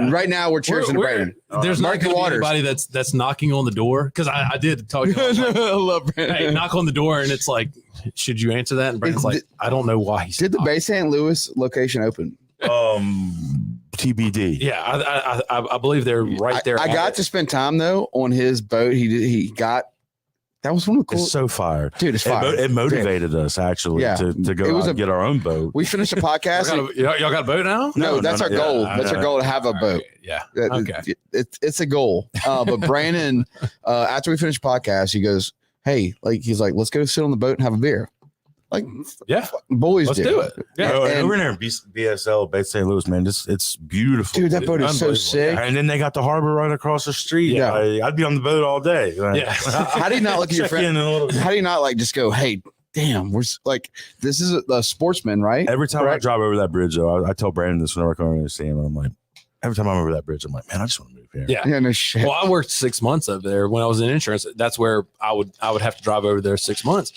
Right now we're cheers to Brandon. There's not going to be anybody that's knocking on the door, because I did talk to him. Like, I love Brandon. Hey, knock on the door, and it's like, should you answer that? And Brandon's like, I don't know why. Did the Bay St. Louis location open? TBD. Yeah, I believe they're right there. I got to spend time though on his boat. He got. That was one of the cool. It's so fired, dude. It's fire. It motivated us actually to go out and get our own boat. We finished a podcast. Y'all got a boat now? No, that's our goal. That's our goal to have a boat. Yeah. Okay. It's a goal. But Brandon, after we finished the podcast, he goes, "Hey, he's like, let's go sit on the boat and have a beer." Like, boys, let's do it. Yeah, over there in BSL, Bay St. Louis, man, it's beautiful. Dude, that boat is so sick. And then they got the harbor right across the street. Yeah, I'd be on the boat all day. Yeah. How do you not look at your friend? How do you not just go, hey, damn, we're like, this is a sportsman, right? Every time I drive over that bridge, though, I tell Brandon this whenever I come over and see him. I'm like, every time I'm over that bridge, I'm like, man, I just want to move here. Yeah, no shit. Well, I worked 6 months over there when I was in insurance. That's where I would have to drive over there 6 months,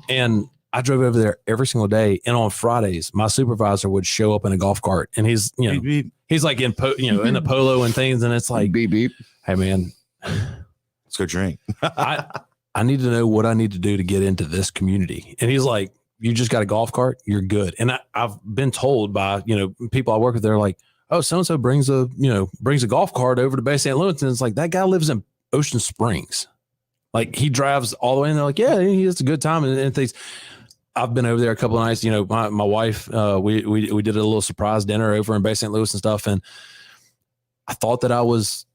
and I drove over there every single day. And on Fridays, my supervisor would show up in a golf cart, and he's beep, beep. He's like in the polo and things, and it's like, beep beep. Hey man, let's go drink. I need to know what I need to do to get into this community. And he's like, you just got a golf cart, you're good. And I've been told by people I work with, they're like, oh, so and so brings a golf cart over to Bay St. Louis, and it's like, that guy lives in Ocean Springs. Like, he drives all the way, and they're like, yeah, he has a good time and things. I've been over there a couple of nights. My wife, we did a little surprise dinner over in Bay St. Louis and stuff. And I thought that I was,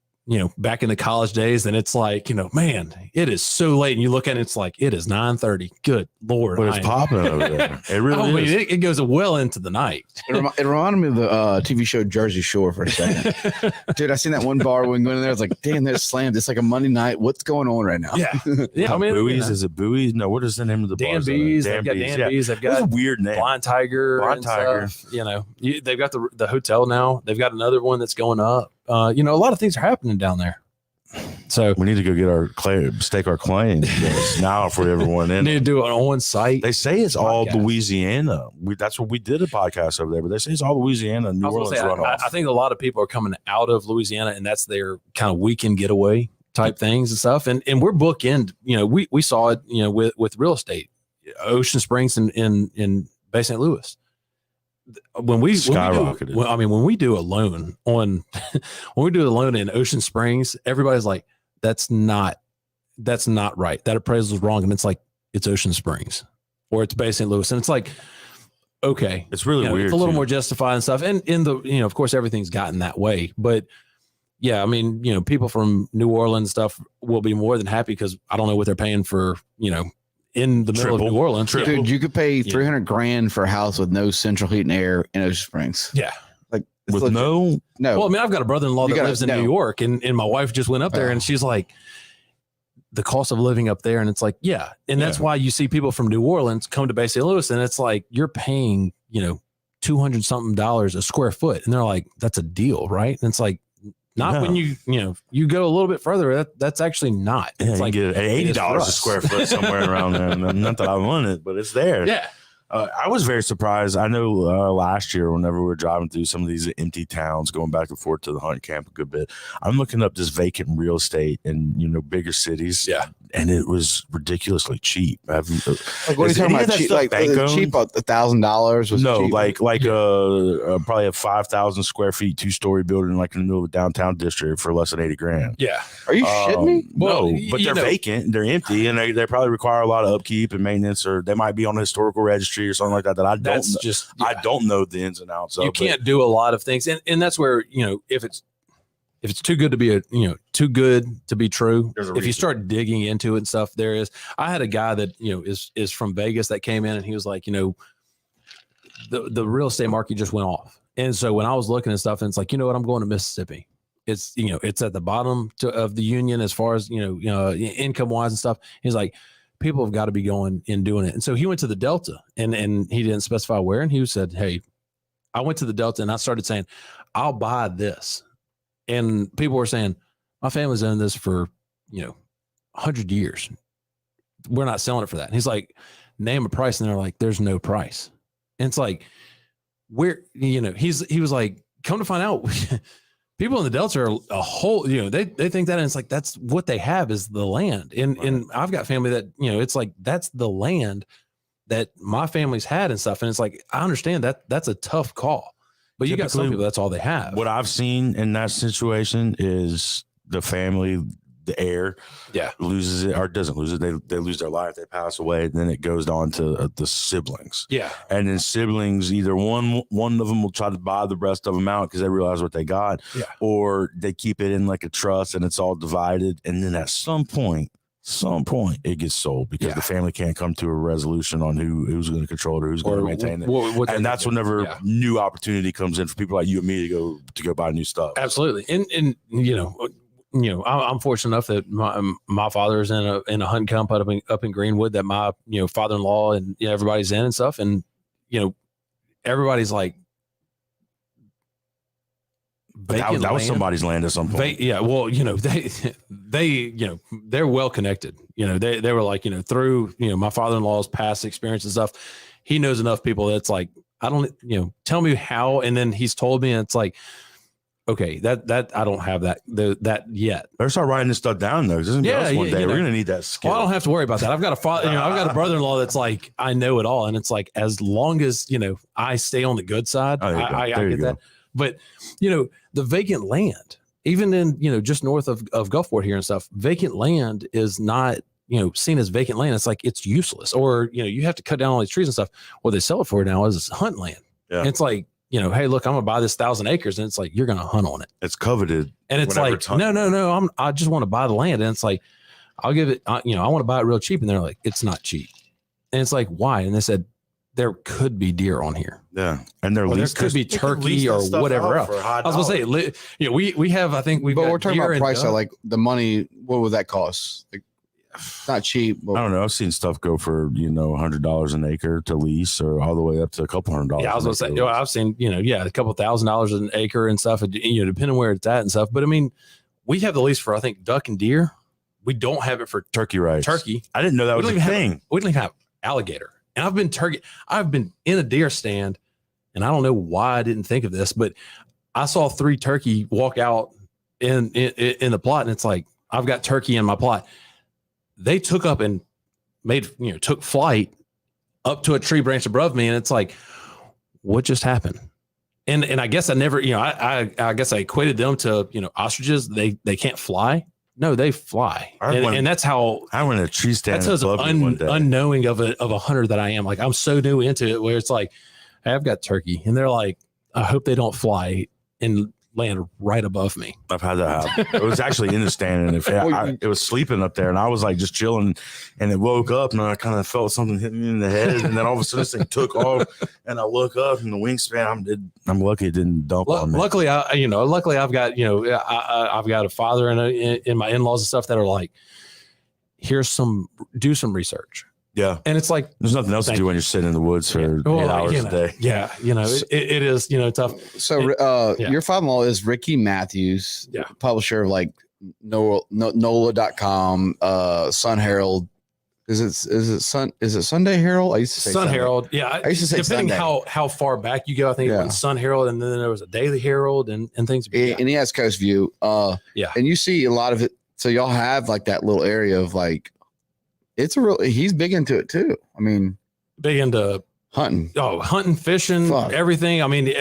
back in the college days. And it's like, man, it is so late. And you look at it, it's like, it is 9:30. Good Lord. But it's popping over there. It really is. It goes well into the night. It reminded me of the TV show Jersey Shore for a second. Dude, I seen that one bar when going in there. I was like, damn, they're slammed. It's like a Monday night. What's going on right now? Yeah. Yeah. Buoys? Is it Buoys? No, what is the name of the bar? Danby's. They've got Danby's. They've got a weird name. Blind Tiger. They've got the hotel now. They've got another one that's going up. A lot of things are happening down there. So we need to go get our stake our claim now if we ever want in. Need to do an on-site. They say it's all Louisiana. That's what we did a podcast over there, but they say it's all Louisiana and New Orleans runoff. I think a lot of people are coming out of Louisiana, and that's their kind of weekend getaway type things and stuff. And we're bookend. We saw it. With real estate, Ocean Springs in Bay St. Louis. When we skyrocketed. When we do a loan in Ocean Springs, everybody's like, that's not right. That appraisal is wrong. And it's like, it's Ocean Springs or it's Bay St. Louis. And it's like, okay, it's really weird. It's a little more justified and stuff. And in the, of course, everything's gotten that way, but yeah, people from New Orleans stuff will be more than happy because I don't know what they're paying for, in the middle of New Orleans. Dude, you could pay $300,000 for a house with no central heat and air in Ocean Springs. Yeah. Like with no. Well, I've got a brother-in-law that lives in New York, and my wife just went up there and she's like, the cost of living up there. And it's like, yeah. And that's why you see people from New Orleans come to Bay St. Louis, and it's like, you're paying, $200 something a square foot. And they're like, that's a deal, right? And it's like, not when you go a little bit further. That's actually not. It's like $80 a square foot somewhere around there. Not that I want it, but it's there. Yeah. I was very surprised. I know last year, whenever we were driving through some of these empty towns, going back and forth to the hunt camp a good bit, I'm looking up just vacant real estate in bigger cities. Yeah, and it was ridiculously cheap. Like, what are you talking about? Cheap, like cheap, $1,000 was no, cheap. like probably a 5,000 square feet 2-story building like in the middle of a downtown district for less than $80,000. Yeah, are you shitting me? No, but they're vacant, they're empty, and they probably require a lot of upkeep and maintenance, or they might be on a historical registry or something like that. I don't know the ins and outs of. You can't do a lot of things, and that's where if it's too good to be too good to be true. If you start digging into it and stuff, there is. I had a guy that is from Vegas that came in, and he was like, the real estate market just went off, and so when I was looking at stuff, and it's like, what, I'm going to Mississippi. It's it's at the bottom of the union as far as income wise and stuff. He's like, people have got to be going and doing it. And so he went to the Delta, and he didn't specify where. And he said, hey, I went to the Delta and I started saying, I'll buy this. And people were saying, my family's owned this for, 100 years. We're not selling it for that. And he's like, name a price. And they're like, there's no price. And it's like, he was like, come to find out, people in the Delta are a whole, they think that, and it's like, that's what they have is the land. And I've got family that, it's like, that's the land that my family's had and stuff. And it's like, I understand that that's a tough call, but you got some people, that's all they have. What I've seen in that situation is the family, the heir, loses it or doesn't lose it. They lose their life. They pass away. And then it goes on to the siblings. Yeah. And then siblings, either one of them will try to buy the rest of them out because they realize what they got, or they keep it in like a trust and it's all divided. And then at some point it gets sold because the family can't come to a resolution on who's going to control it or who's going to maintain it. And that's whenever new opportunity comes in for people like you and me to go buy new stuff. Absolutely. And I'm fortunate enough that my father is in a hunting camp up in Greenwood that my father-in-law and everybody's in and stuff, and everybody's like, that was somebody's land at some point. They're well connected. They were like through my father-in-law's past experience and stuff. He knows enough people that's like, I don't tell me how, and then he's told me, and it's like, okay, that I don't have that yet. Better start writing this stuff down though. One day we're gonna need that skill. Well, I don't have to worry about that. I've got a father, I've got a brother-in-law that's like, I know it all, and it's like, as long as I stay on the good side, I get that. But the vacant land, even in just north of Gulfport here and stuff, vacant land is not seen as vacant land. It's like it's useless, or you have to cut down all these trees and stuff. What they sell it for now is hunt land. Yeah. And it's like, hey, look, I'm gonna buy this 1,000 acres, and it's like, you're gonna hunt on it. It's coveted, and it's like, no, I just want to buy the land, and it's like, I'll give it, I want to buy it real cheap, and they're like, it's not cheap, and it's like, why? And they said, there could be deer on here. Yeah, and there could be turkey or whatever else. I was gonna say, we have, I think but we're talking about price. So like the money, what would that cost? Like, not cheap. I don't know. I've seen stuff go for $100 an acre to lease, or all the way up to a couple $100. Yeah, I was gonna say, I've seen a couple $1,000s an acre and stuff. Depending where it's at and stuff. But I mean, we have the lease for, I think, duck and deer. We don't have it for turkey rights. Turkey. I didn't know that was a thing. We don't even have alligator. And I've been in a deer stand, and I don't know why I didn't think of this, but I saw 3 turkey walk out in the plot, and it's like, I've got turkey in my plot. They took up and took flight up to a tree branch above me, and it's like, what just happened? And I guess I never, I guess I equated them to ostriches. They can't fly. No, they fly, and that's how I went to a tree stand. That's unknowing of a hunter that I am. Like, I'm so new into it, where it's like, hey, I've got turkey, and they're like, I hope they don't fly and land right above me. I've had that happen. It was actually in the stand, and it was sleeping up there, and I was like just chilling, and it woke up, and I kind of felt something hit me in the head, and then all of a sudden this thing took off, and I look up, and the wingspan, I'm lucky it didn't dump on me. Luckily, I've got I've got a father and my in-laws and stuff that are like, do some research. Yeah. And it's like, there's nothing else to do when you're sitting in the woods for 8 hours a day. Yeah. It is, tough. So your father-in-law is Ricky Matthews, publisher of like NOLA.com, Sun Herald, Is it Sunday Herald? I used to say Sun Sunday. Herald. Yeah. I used to say depending Sunday. how far back you go, I think it was Sun Herald, and then there was a Daily Herald and things. And he has Coast View. Yeah. And you see a lot of it. So y'all have like that little area of like, he's big into it too. I mean, big into hunting. Oh, hunting, fishing, everything. I mean,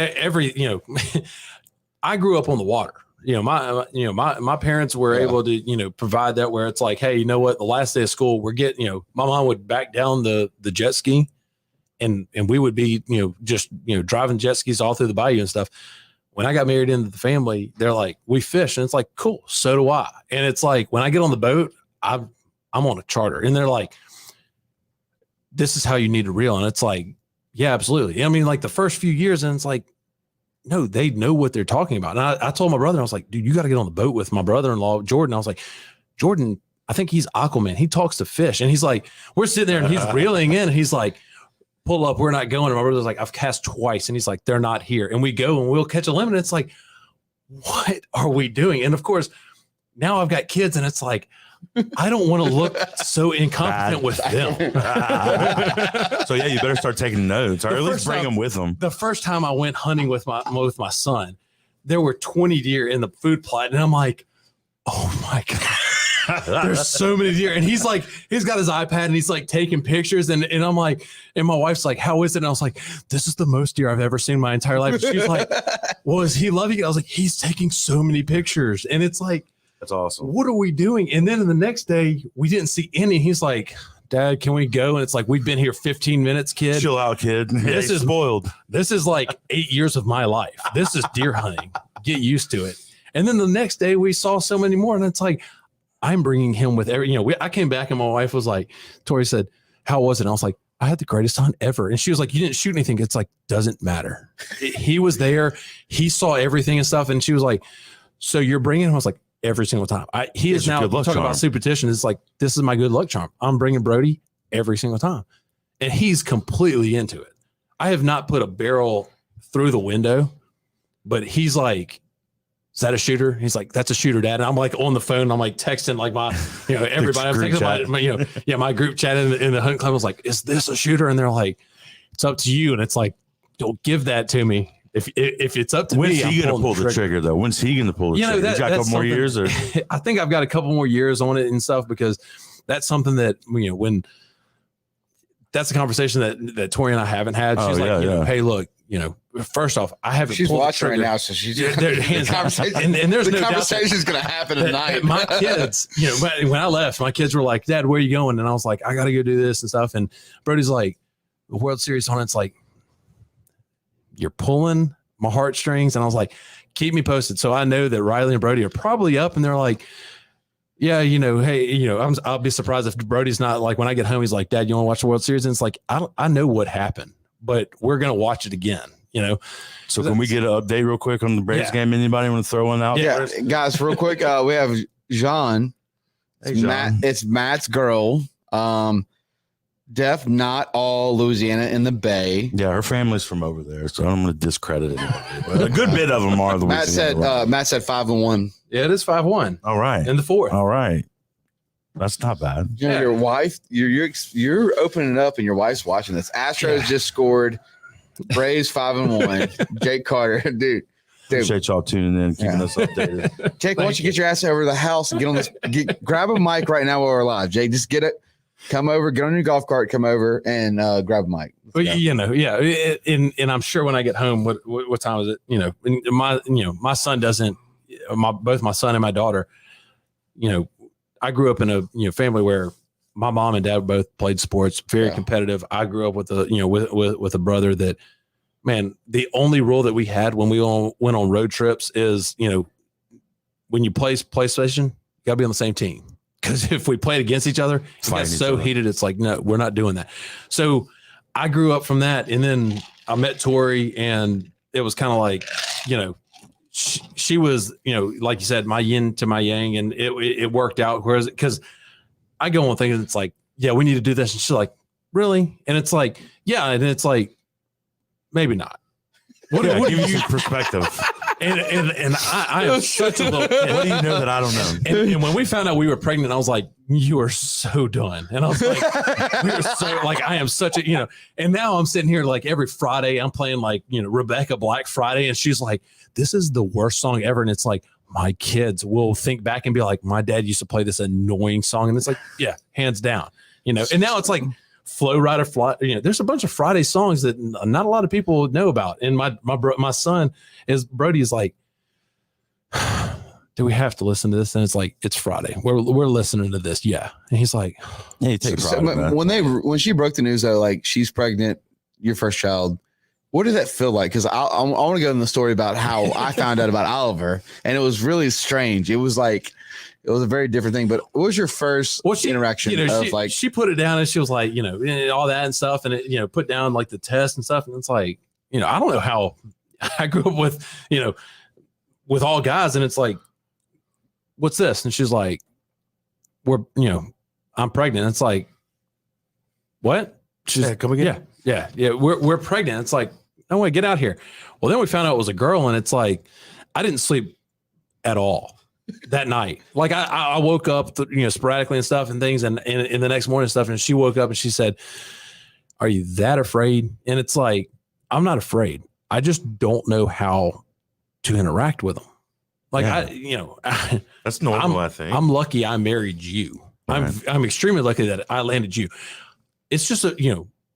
I grew up on the water. My parents were able to, provide that where it's like, hey, you know what? The last day of school, we're getting, my mom would back down the jet ski and we would be, just, driving jet skis all through the bayou and stuff. When I got married into the family, they're like, we fish. And it's like, cool. So do I. And it's like, when I get on the boat, I'm on a charter and they're like, this is how you need to reel. And it's like, yeah, absolutely. I mean, like the first few years and it's like, no, they know what they're talking about. And I told my brother, I was like, dude, you got to get on the boat with my brother-in-law, Jordan. I was like, Jordan, I think he's Aquaman. He talks to fish. And he's like, we're sitting there and he's reeling in. And he's like, pull up, we're not going. And my brother's like, I've cast twice. And he's like, they're not here. And we go and we'll catch a limit. And it's like, what are we doing? And of course, now I've got kids and it's like, I don't want to look so incompetent with them. So yeah, you better start taking notes, or at least bring them with them. The first time I went hunting with my son, there were 20 deer in the food plot, and I'm like, oh my god, there's so many deer. And he's like, he's got his iPad and he's like taking pictures, and I'm like, and my wife's like, how is it? And I was like, this is the most deer I've ever seen in my entire life. And she's like, well, is he loving it? I was like, he's taking so many pictures, and it's like, that's awesome. What are we doing? And then the next day, we didn't see any. He's like, Dad, can we go? And it's like, we've been here 15 minutes, kid. Chill out, kid. This is spoiled. This is like 8 years of my life. This is deer hunting. Get used to it. And then the next day, we saw so many more. And it's like, I'm bringing him with every, I came back and my wife was like, Tori said, how was it? And I was like, I had the greatest hunt ever. And she was like, you didn't shoot anything. It's like, doesn't matter. He was there. He saw everything and stuff. And she was like, so you're bringing him? I was like, every single time. He is now talking about superstition. It's like, this is my good luck charm. I'm bringing Brody every single time. And he's completely into it. I have not put a barrel through the window, but he's like, is that a shooter? He's like, that's a shooter, Dad. And I'm like on the phone. I'm like texting like my, everybody. I'm texting my group chat in the hunt club. I was like, is this a shooter? And they're like, it's up to you. And it's like, don't give that to me. If it's up to me, when's he going to pull the trigger though? When's he going to pull the trigger? He's got a couple more years, or I think I've got a couple more years on it and stuff, because that's something that when that's a conversation that Tori and I haven't had. She's hey, look, first off, I haven't. She's watching right now, so she's the conversation. And there's no conversation is going to happen tonight. My kids, when I left, my kids were like, Dad, where are you going? And I was like, I got to go do this and stuff. And Brody's like, the World Series on it's like, you're pulling my heartstrings. And I was like, keep me posted. So I know that Riley and Brody are probably up, and they're like, yeah, hey, I'll be surprised if Brody's not like, when I get home, he's like, Dad, you want to watch the World Series? And it's like, I know what happened, but we're going to watch it again, So can we get an update real quick on the Braves game? Anybody want to throw one out? Yeah, guys, real quick. We have Jean. Hey, Jean. It's Matt's girl. Def, not all Louisiana in the Bay. Yeah, her family's from over there, so I'm going to discredit it. But a good bit of them are. Matt said 5-1. Yeah, it is 5-1. All right, in the fourth. All right, that's not bad. Your wife, you're opening it up, and your wife's watching this. Astros just scored. Braves 5-1. Jake Carter, dude. Appreciate y'all tuning in, keeping us updated. Jake, why don't you get your ass over to the house and get on this? Grab a mic right now while we're live. Jake, just get it. Come over, get on your golf cart, come over and grab a mic. Well, and I'm sure when I get home, what time is it? My son doesn't. Both my son and my daughter. I grew up in a family where my mom and dad both played sports, very competitive. I grew up with with a brother that, man, the only rule that we had when we all went on road trips is, when you play PlayStation, you got to be on the same team. Because if we played against each other, it got so heated, it's like, no, we're not doing that. So I grew up from that. And then I met Tori, and it was kind of like, she was, like you said, my yin to my yang, and it worked out. Whereas, because I go on thinking, it's like, yeah, we need to do this. And she's like, really? And it's like, yeah. And it's like, maybe not. What gives you perspective? and I am such a little. What do you know that I don't know? And when we found out we were pregnant, I was like, "You are so done." And I was like, "We are so like I am such a And now I'm sitting here like every Friday, I'm playing like Rebecca Black Friday, and she's like, "This is the worst song ever," and it's like. My kids will think back and be like, my dad used to play this annoying song. And it's like, yeah, hands down, And now it's like Flow Rider Fly. There's a bunch of Friday songs that not a lot of people know about. And my son Brody is like, do we have to listen to this? And it's like, it's Friday. We're listening to this. Yeah. And he's like, yeah, you take pride when she broke the news though, like she's pregnant, your first child. What did that feel like? Because I want to go in the story about how I found out about Oliver, and it was really strange. It was a very different thing. But what was your first interaction? She put it down and she was like, all that and stuff, and it, put down like the test and stuff, and it's like, I don't know how I grew up with all guys, and it's like, what's this? And she's like, I'm pregnant. It's like, what? She's come again. Yeah. We're pregnant. It's like, no way, get out here. Well, then we found out it was a girl, and it's like, I didn't sleep at all that night. Like I woke up, sporadically and stuff and things, and in the next morning and stuff. And she woke up and she said, "Are you that afraid?" And it's like, I'm not afraid. I just don't know how to interact with them. Like that's normal. I think I'm lucky I married you. Right. I'm extremely lucky that I landed you. It's just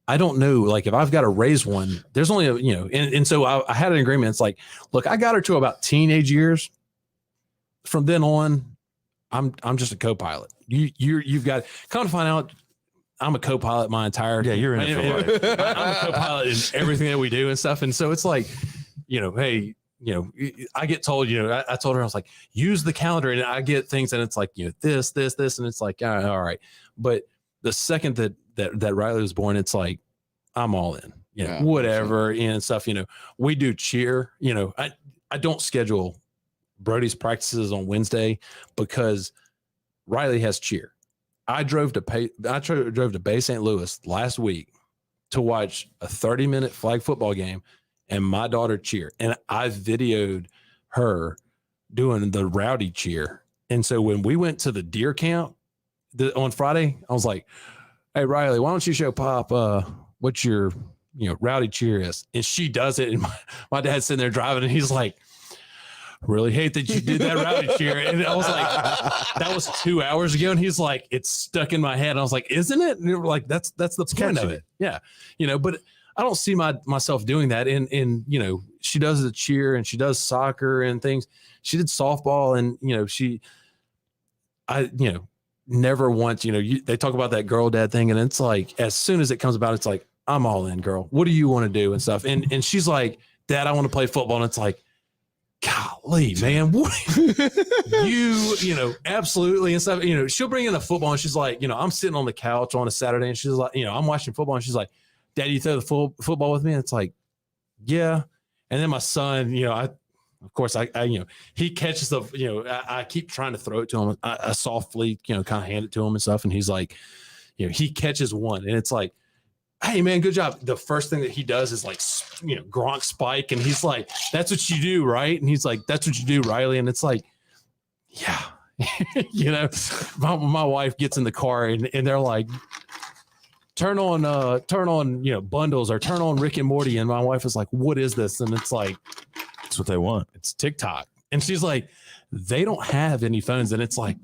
I don't know, like if I've got to raise one, there's only and so I had an agreement. It's like, look, I got her to about teenage years. From then on, I'm just a co-pilot. You've got come to find out, I'm a co-pilot my entire. Yeah, you're in it for life. I'm a co-pilot in everything that we do and stuff. And so it's like, hey, I get told, I told her, I was like, use the calendar, and I get things, and it's like, this, and it's like, all right. But the second that Riley was born, it's like, I'm all in, whatever, and stuff, we do cheer, I don't schedule Brody's practices on Wednesday because Riley has cheer. I drove to Bay St. Louis last week to watch a 30-minute flag football game and my daughter cheer. And I videoed her doing the rowdy cheer. And so when we went to the deer camp on Friday, I was like, hey, Riley, why don't you show Pop what your rowdy cheer is? And she does it. And my dad's sitting there driving, and he's like, really hate that you did that rowdy cheer. And I was like, that was 2 hours ago. And he's like, it's stuck in my head. And I was like, isn't it? And we're like, that's the point of it. Yeah. But I don't see myself doing that. And she does the cheer, and she does soccer and things. She did softball, and, never once, they talk about that girl dad thing. And it's like, as soon as it comes about, it's like, I'm all in, girl. What do you want to do and stuff? And she's like, Dad, I want to play football. And it's like, golly, man, what you absolutely and stuff. She'll bring in the football, and she's like, I'm sitting on the couch on a Saturday, and she's like, I'm watching football, and she's like, Dad, you throw the football with me? And it's like, yeah. And then my son, of course, he catches I keep trying to throw it to him. I softly, kind of hand it to him and stuff. And he's like, he catches one, and it's like, hey man, good job. The first thing that he does is like, Gronk spike. And he's like, that's what you do, right? And he's like, that's what you do, Riley. And it's like, yeah, my wife gets in the car, and they're like, turn on, Bundles, or turn on Rick and Morty. And my wife is like, what is this? And it's like, that's what they want. It's TikTok. And she's like, they don't have any phones. And it's like,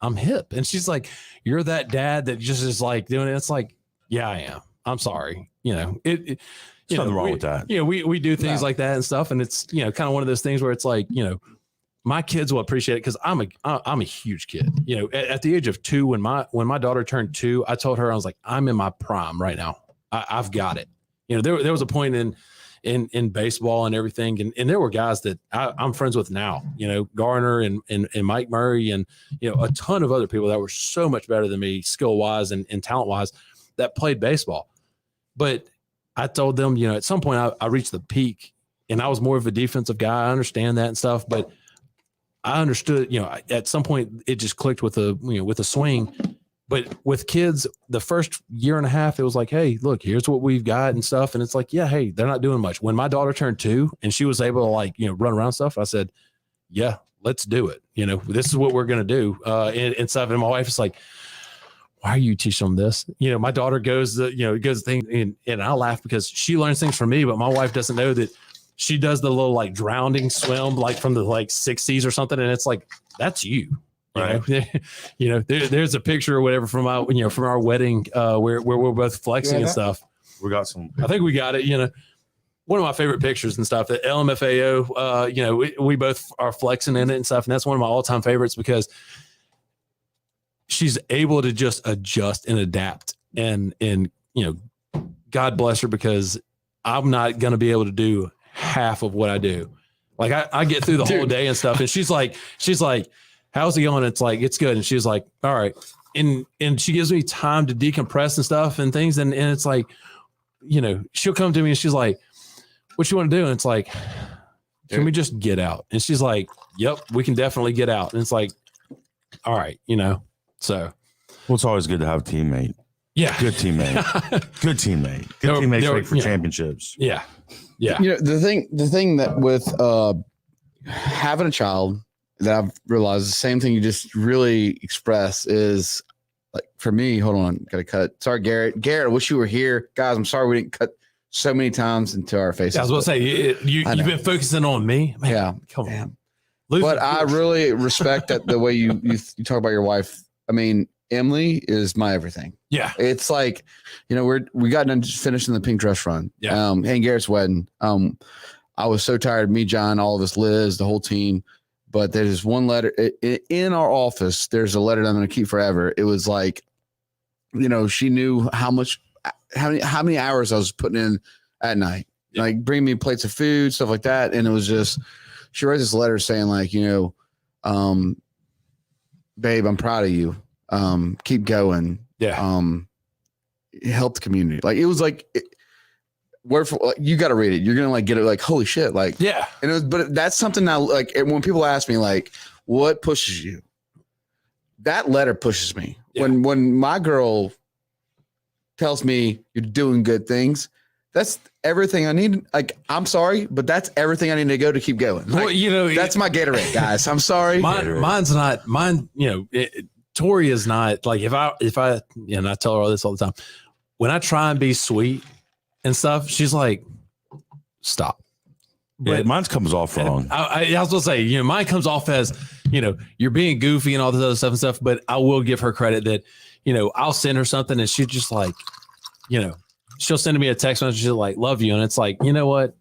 I'm hip. And she's like, you're that dad that just is like doing it. It's like, yeah, I am. I'm sorry. There's nothing wrong with that. We do things like that and stuff. And it's, kind of one of those things where it's like, my kids will appreciate it, because I'm a huge kid. At the age of 2, when my daughter turned 2, I told her, I was like, I'm in my prime right now. I've got it. There was a point in baseball and everything, and there were guys that I'm friends with now. Garner and Mike Murray, and a ton of other people that were so much better than me, skill wise and talent wise, that played baseball. But I told them, at some point I reached the peak, and I was more of a defensive guy. I understand that and stuff, but I understood, at some point it just clicked with the swing. But with kids, the first year and a half, it was like, hey, look, here's what we've got and stuff. And it's like, yeah, hey, they're not doing much. When my daughter turned 2 and she was able to like, run around stuff, I said, yeah, let's do it. This is what we're going to do. And stuff. And my wife is like, why are you teaching them this? My daughter goes the thing and I laugh because she learns things from me, but my wife doesn't know that she does the little like drowning swim, like from the like 60s or something. And it's like, that's you. Right. There's a picture or whatever from our wedding where we're both flexing and stuff. We got some. I think we got it. One of my favorite pictures and stuff. The LMFAO. We both are flexing in it and stuff, and that's one of my all-time favorites because she's able to just adjust and adapt. And God bless her because I'm not going to be able to do half of what I do. Like I get through the whole day and stuff, and she's like. How's it going? It's like, it's good. And she's like, all right. And she gives me time to decompress and stuff and things. And it's like, she'll come to me and she's like, what you want to do? And it's like, can we just get out? And she's like, yep, we can definitely get out. And it's like, all right, so. Well, it's always good to have a teammate. Yeah. Good teammate. Good teammate. Good teammates make for championships. Yeah. Yeah. The thing that with having a child, that I've realized the same thing you just really express is like for me, hold on, gotta cut. Sorry, Garrett. Garrett, I wish you were here. Guys, I'm sorry we didn't cut so many times into our faces. I was going to say, you've been focusing on me. Man, yeah. Come on. But I really respect that the way you talk about your wife. I mean, Emily is my everything. Yeah. It's like, we got done just finishing the pink dress run. Yeah. And Garrett's wedding. I was so tired, me, John, all of us, Liz, the whole team. But there's one letter in our office. There's a letter that I'm going to keep forever. It was like, she knew how many hours I was putting in at night, like bring me plates of food, stuff like that. And it was just, she wrote this letter saying like, babe, I'm proud of you. Keep going. Yeah. Help the community. Like it was like, you got to read it. You're going to like get it like, holy shit. Like, yeah. And but that's something now, like when people ask me like, what pushes you? That letter pushes me. Yeah. When my girl tells me you're doing good things, that's everything I need. Like, I'm sorry, but that's everything I need to go to keep going. Like, well, that's my Gatorade, guys. I'm sorry. Mine's not mine. Tori is not like, if I, and I tell her all this all the time, when I try and be sweet and stuff, she's like, stop. But mine comes off wrong. I was gonna say, mine comes off as, you're being goofy and all this other stuff and stuff. But I will give her credit that, I'll send her something and she's just like, she'll send me a text message. She's like, love you. And it's like, you know what?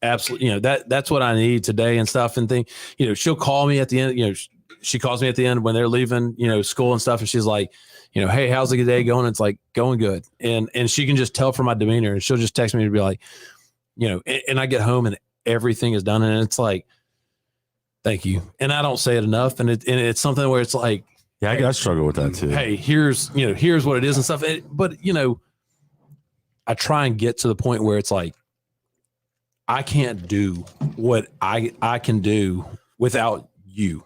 Absolutely. That's what I need today and stuff and thing. She'll call me at the end, she calls me at the end when they're leaving, school and stuff. And she's like, hey, how's the day going? It's like going good. And she can just tell from my demeanor and she'll just text me to be like, and I get home and everything is done. And it's like, thank you. And I don't say it enough. And it's something where it's like, yeah, I struggle with that too. Hey, here's what it is and stuff. But I try and get to the point where it's like, I can't do what I can do without you.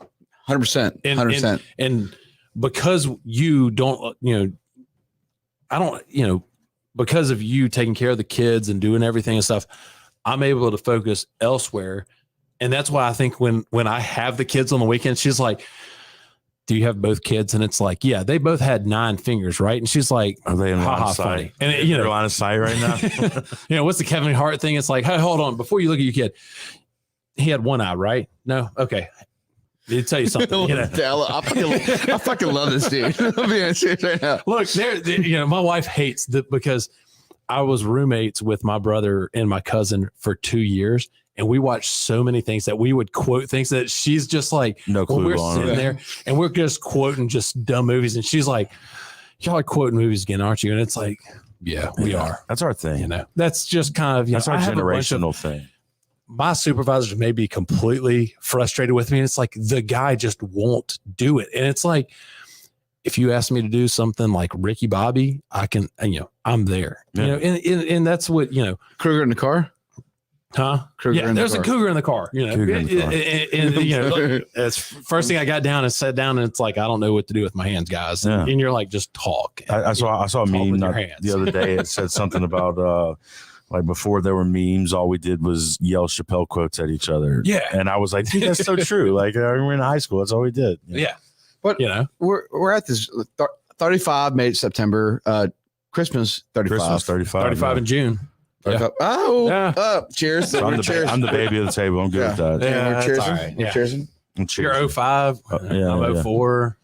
100%. 100%. And because you don't, I don't, because of you taking care of the kids and doing everything and stuff, I'm able to focus elsewhere. And that's why I think when I have the kids on the weekend, she's like, do you have both kids? And it's like, yeah, they both had 9 fingers, right? And she's like, are they in line of sight? Funny. And they're line of sight right now. What's the Kevin Hart thing? It's like, hey, hold on, before you look at your kid, he had one eye, right? No, okay. Did tell you something? I fucking love this dude. I'm being serious right now. Look, my wife hates that because I was roommates with my brother and my cousin for 2 years. And we watched so many things that we would quote things that she's just like, no clue. We're sitting there and we're just quoting just dumb movies. And she's like, y'all are quoting movies again, aren't you? And it's like, yeah, we are. That's our thing. That's just kind of, that's our generational thing. My supervisors may be completely frustrated with me. And it's like, the guy just won't do it. And it's like, if you ask me to do something like Ricky Bobby, I can, I'm there, and that's what, Kruger in the car. Huh? Cougar in the there's car. a cougar in the car. You know, Cougar in the car. and, you know, look, it's first thing I got down and sat down, and it's like I don't know what to do with my hands, guys. Yeah. And you're like, just talk. I saw a Talk meme with your not, hands. the other day. It said something about like before there were memes, all we did was yell Chappelle quotes at each other. Yeah. And I was like, dude, that's so true. Like we were in high school, that's all we did. Yeah. But You know, we're at this 35 made September. Christmas 35. Christmas 35. 35 in June. Yeah. 35. Oh, Yeah. Cheers. So I'm, Cheers. I'm the baby of the table. I'm good with that. Yeah, we're that's cheersing. all right. We're Yeah. cheersing. I'm cheers. You're 05. Yeah, I'm yeah. 04.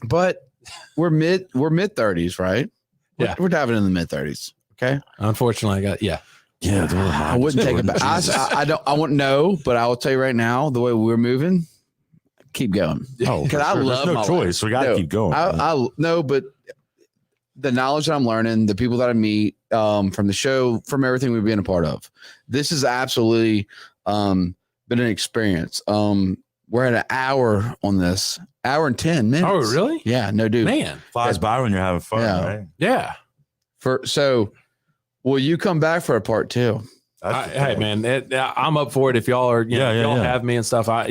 But we're mid 30s, right? Yeah. We're diving in the mid 30s. Okay. Unfortunately, I got, Yeah, I wouldn't take it back. I won't know, but I will tell you right now, the way we're moving, keep going. Oh, Because I love There's my no choice. life. We got to No, keep going. I know, but the knowledge that I'm learning, the people that I meet from the show, from everything we've been a part of, this has absolutely been an experience. We're at an hour on this, hour and 10 minutes. Oh, really? Yeah, no, dude. Man. Flies by when you're having fun, Yeah. right? Yeah. So, will you come back for a part 2? Hey man, I'm up for it. If y'all are, if y'all have me and stuff, I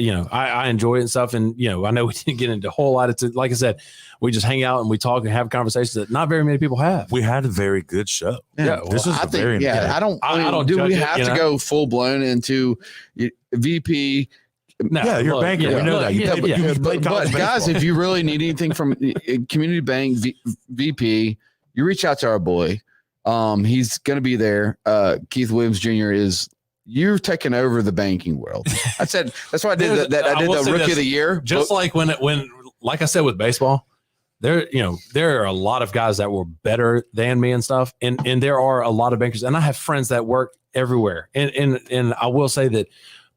enjoy it and stuff. And, I know we didn't get into a whole lot of, like I said, we just hang out and we talk and have conversations that not very many people have. We had a very good show. Yeah, This is I think, very I don't. I don't do judge we it, have you to know? go full blown into VP? No, Yeah, you're a look, banker. We know that. You yeah, played- yeah. you played But college guys, baseball. if you really need anything from Community Bank VP, you reach out to our boy. He's going to be there. Keith Williams Jr. You're taking over the banking world. I said that's why I did that. I did the Rookie of the Year. Just like when like I said with baseball, there are a lot of guys that were better than me and stuff, and there are a lot of bankers, and I have friends that work everywhere, and I will say that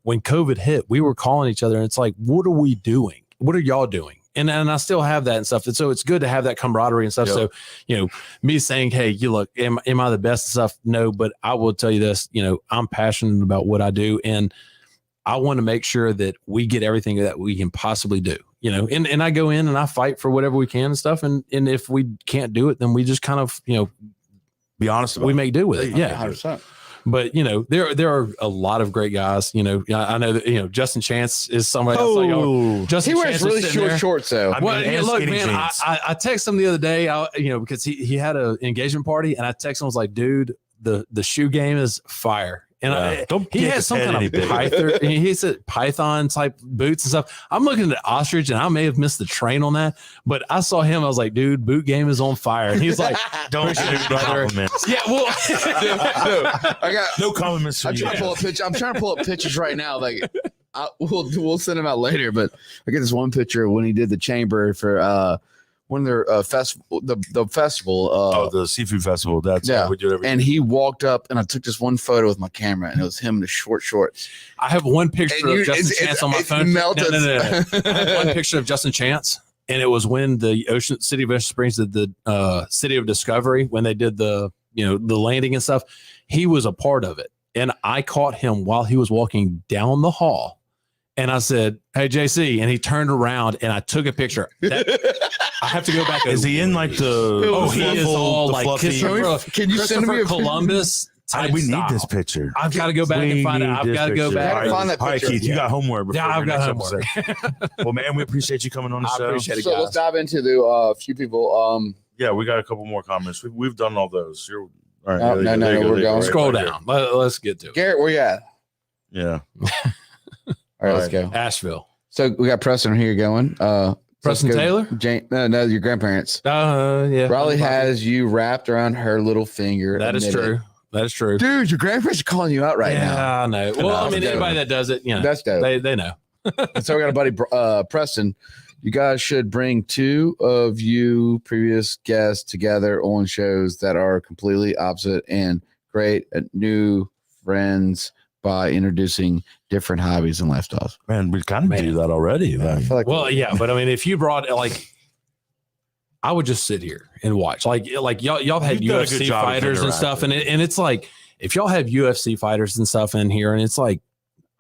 when COVID hit, we were calling each other, and it's like, what are we doing? What are y'all doing? And I still have that and stuff. And so it's good to have that camaraderie and stuff. Yep. So, me saying, hey, you look, am I the best and stuff? No, but I will tell you this, I'm passionate about what I do. And I want to make sure that we get everything that we can possibly do, and I go in and I fight for whatever we can and stuff. And if we can't do it, then we just kind of, Be honest about we it. make do with it. Yeah. 100%. But there are a lot of great guys. I know that Justin Chance is somebody else. Like, Justin He wears Chance is really sitting short there. shorts though. I mean, Well, and look, skinny man, jeans. I texted him the other day, because he had an engagement party, and I texted him, I was like, dude, the shoe game is fire. And Don't he get had his some head kind any of bigger. he said Python type boots and stuff. I'm looking at ostrich, and I may have missed the train on that, but I saw him. I was like, dude, boot game is on fire. And he's like, Don't shoot compliments. yeah, well, I got. No compliments for I'm you. trying to pull up picture. I'm trying to pull up pictures right now. Like, we'll send them out later. But I get this one picture when he did the chamber for one of their festival, the festival. The seafood festival. That's Yeah. what we do every And he walked up, and I took this one photo with my camera, and it was him in the short shorts. I have one picture And of Justin Chance on my phone. melted. No. I have one picture of Justin Chance, and it was when the City of Ocean Springs did the City of Discovery, when they did the the landing and stuff. He was a part of it, and I caught him while he was walking down the hall, and I said, "Hey, JC," and he turned around, and I took a picture. I have to go back. Is he in like the? Oh, he is all like Can you send me a Columbus? We need this picture. I've got to go back and find it. I've got to go back. Gotta find that All right, picture. Keith, you got homework. before Yeah, I've your got next homework. episode. Well, man, we appreciate you coming on the I show. appreciate it, So guys. let's dive into the few people. Yeah, we got a couple more comments. We've done all those. You're all right. Oh, there you no, go, there you no, go, we're there you go, going. right Scroll there. down. Let's get to it. Garrett, where you at? Yeah. All right, let's go. Asheville. So we got Preston here going. Preston let's go. Taylor? No, your grandparents. Yeah. Riley has you wrapped around her little finger. That is Admit it. true. That is true. Dude, your grandparents are calling you out right now. Yeah, I know. Well, I mean, That's anybody dope. that does it, That's dope. they know. And so we got a buddy, Preston. You guys should bring two of you previous guests together on shows that are completely opposite and create new friends by introducing different hobbies and lifestyles. Man, we kind of do that already. I Like, feel like Well, yeah, but I mean, if you brought I would just sit here and watch. Like y'all had You've done a good UFC job of fighters and stuff, interacting. and it's like if y'all have UFC fighters and stuff in here, and it's like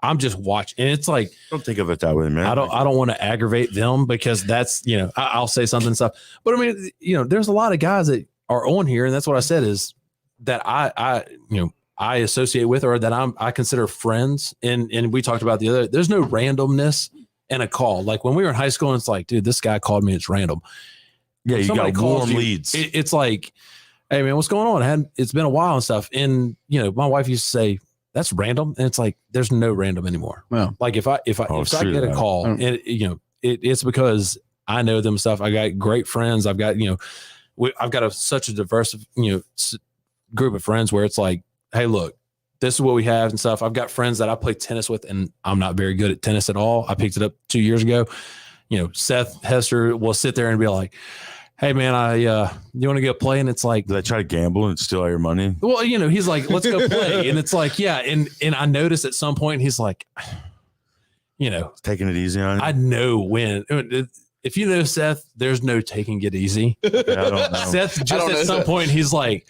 I'm just watching, and it's like don't think of it that way, man. I don't want to aggravate them because that's I'll say something and stuff. But I mean, there's a lot of guys that are on here, and that's what I said is that I associate with or that I consider friends. And we talked about there's no randomness in a call. Like when we were in high school and it's like, dude, this guy called me. It's random. Yeah. You got warm leads. It's like, hey man, what's going on? It's been a while and stuff. And my wife used to say, that's random. And it's like, there's no random anymore. Well, like if I get a call and it's because I know them stuff. I got great friends. I've got, I've got such a diverse, group of friends where it's like, hey, look, this is what we have and stuff. I've got friends that I play tennis with and I'm not very good at tennis at all. I picked it up 2 years ago. Seth Hester will sit there and be like, hey man, you want to go play? And it's like, do they try to gamble and steal all your money? Well, he's like, let's go play. And it's like, yeah. And I noticed at some point, he's like, taking it easy on you. I know when, if you know Seth, there's no taking it easy. Yeah, I don't know. Seth just at some point, he's like,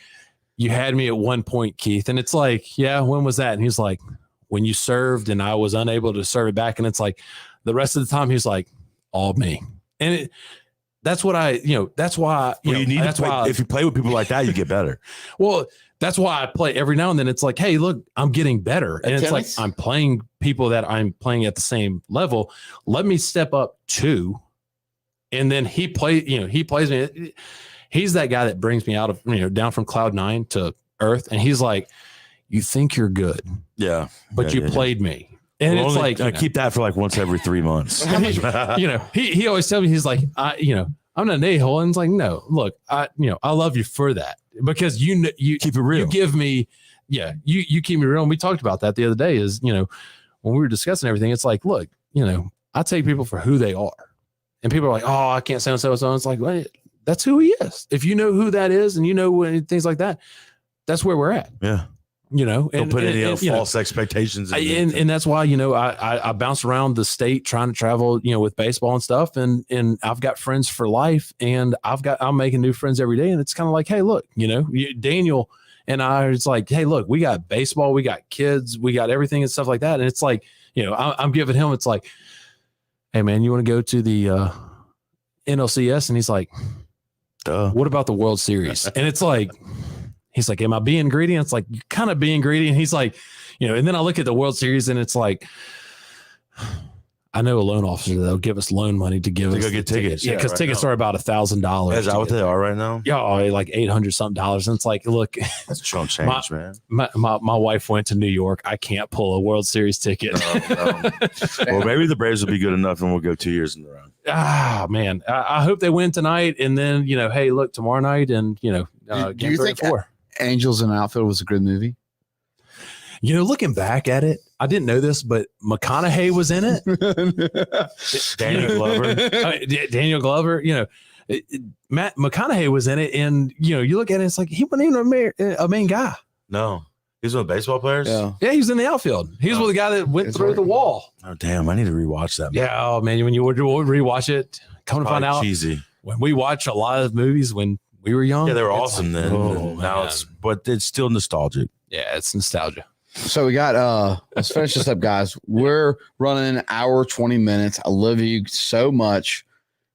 you had me at one point, Keith. And it's like, yeah, when was that? And he's like, when you served and I was unable to serve it back. And it's like the rest of the time, he's like, all me. And that's what that's why, if you play with people like that, you get better. Well, that's why I play every now and then. It's like, hey, look, I'm getting better. And it's like, I'm playing people that I'm playing at the same level. Let me step up too. And then he plays me. He's that guy that brings me out of, down from cloud 9 to earth. And he's like, you think you're good. Yeah. But you played me. And it's like, I keep that for like once every 3 months. He always tells me, he's like, I'm not an a-hole. And it's like, no, look, I love you for that because you keep it real. You give me, you keep me real. And we talked about that the other day is, when we were discussing everything, it's like, look, I take people for who they are. And people are like, oh, I can't say so. It's like, well, that's who he is. If you know who that is and things like that, that's where we're at. Yeah. Don't put any false expectations. And that's why, I bounce around the state trying to travel, with baseball and stuff. And I've got friends for life and I'm making new friends every day. And it's kind of like, hey, look, Daniel and I, it's like, hey, look, we got baseball, we got kids, we got everything and stuff like that. And it's like, I'm giving him, it's like, hey man, you want to go to the NLCS? And he's like, duh. What about the World Series? And it's like, he's like, am I being greedy? And it's like, you're kind of being greedy. And he's like, and then I look at the World Series and it's like, I know a loan officer that'll give us loan money to give us go get tickets. Yeah, because tickets are about $1,000. Is that what they are right now? Yeah, like $800 something. And it's like, look, that's chunk change, man. My wife went to New York. I can't pull a World Series ticket. No. Well, maybe the Braves will be good enough, and we'll go 2 years in a row. Ah, man, I hope they win tonight. And then hey, look, tomorrow night, and do you think Angels in the Outfield was a good movie? Looking back at it, I didn't know this, but McConaughey was in it. Daniel Glover, Matt McConaughey was in it. And, you look at it, it's like, he wasn't even a main guy. No, he's one of the baseball players. Yeah, he was in the outfield. He was with the guy that went through the wall. Oh, damn. I need to rewatch that. Yeah. Oh, man. When you would rewatch it, come to find out. Cheesy. When we watch a lot of movies when we were young. Yeah, they were awesome then. Oh, now but it's still nostalgic. Yeah, it's nostalgia. So we got let's finish this up, guys. We're running an hour 20 minutes. I love you so much,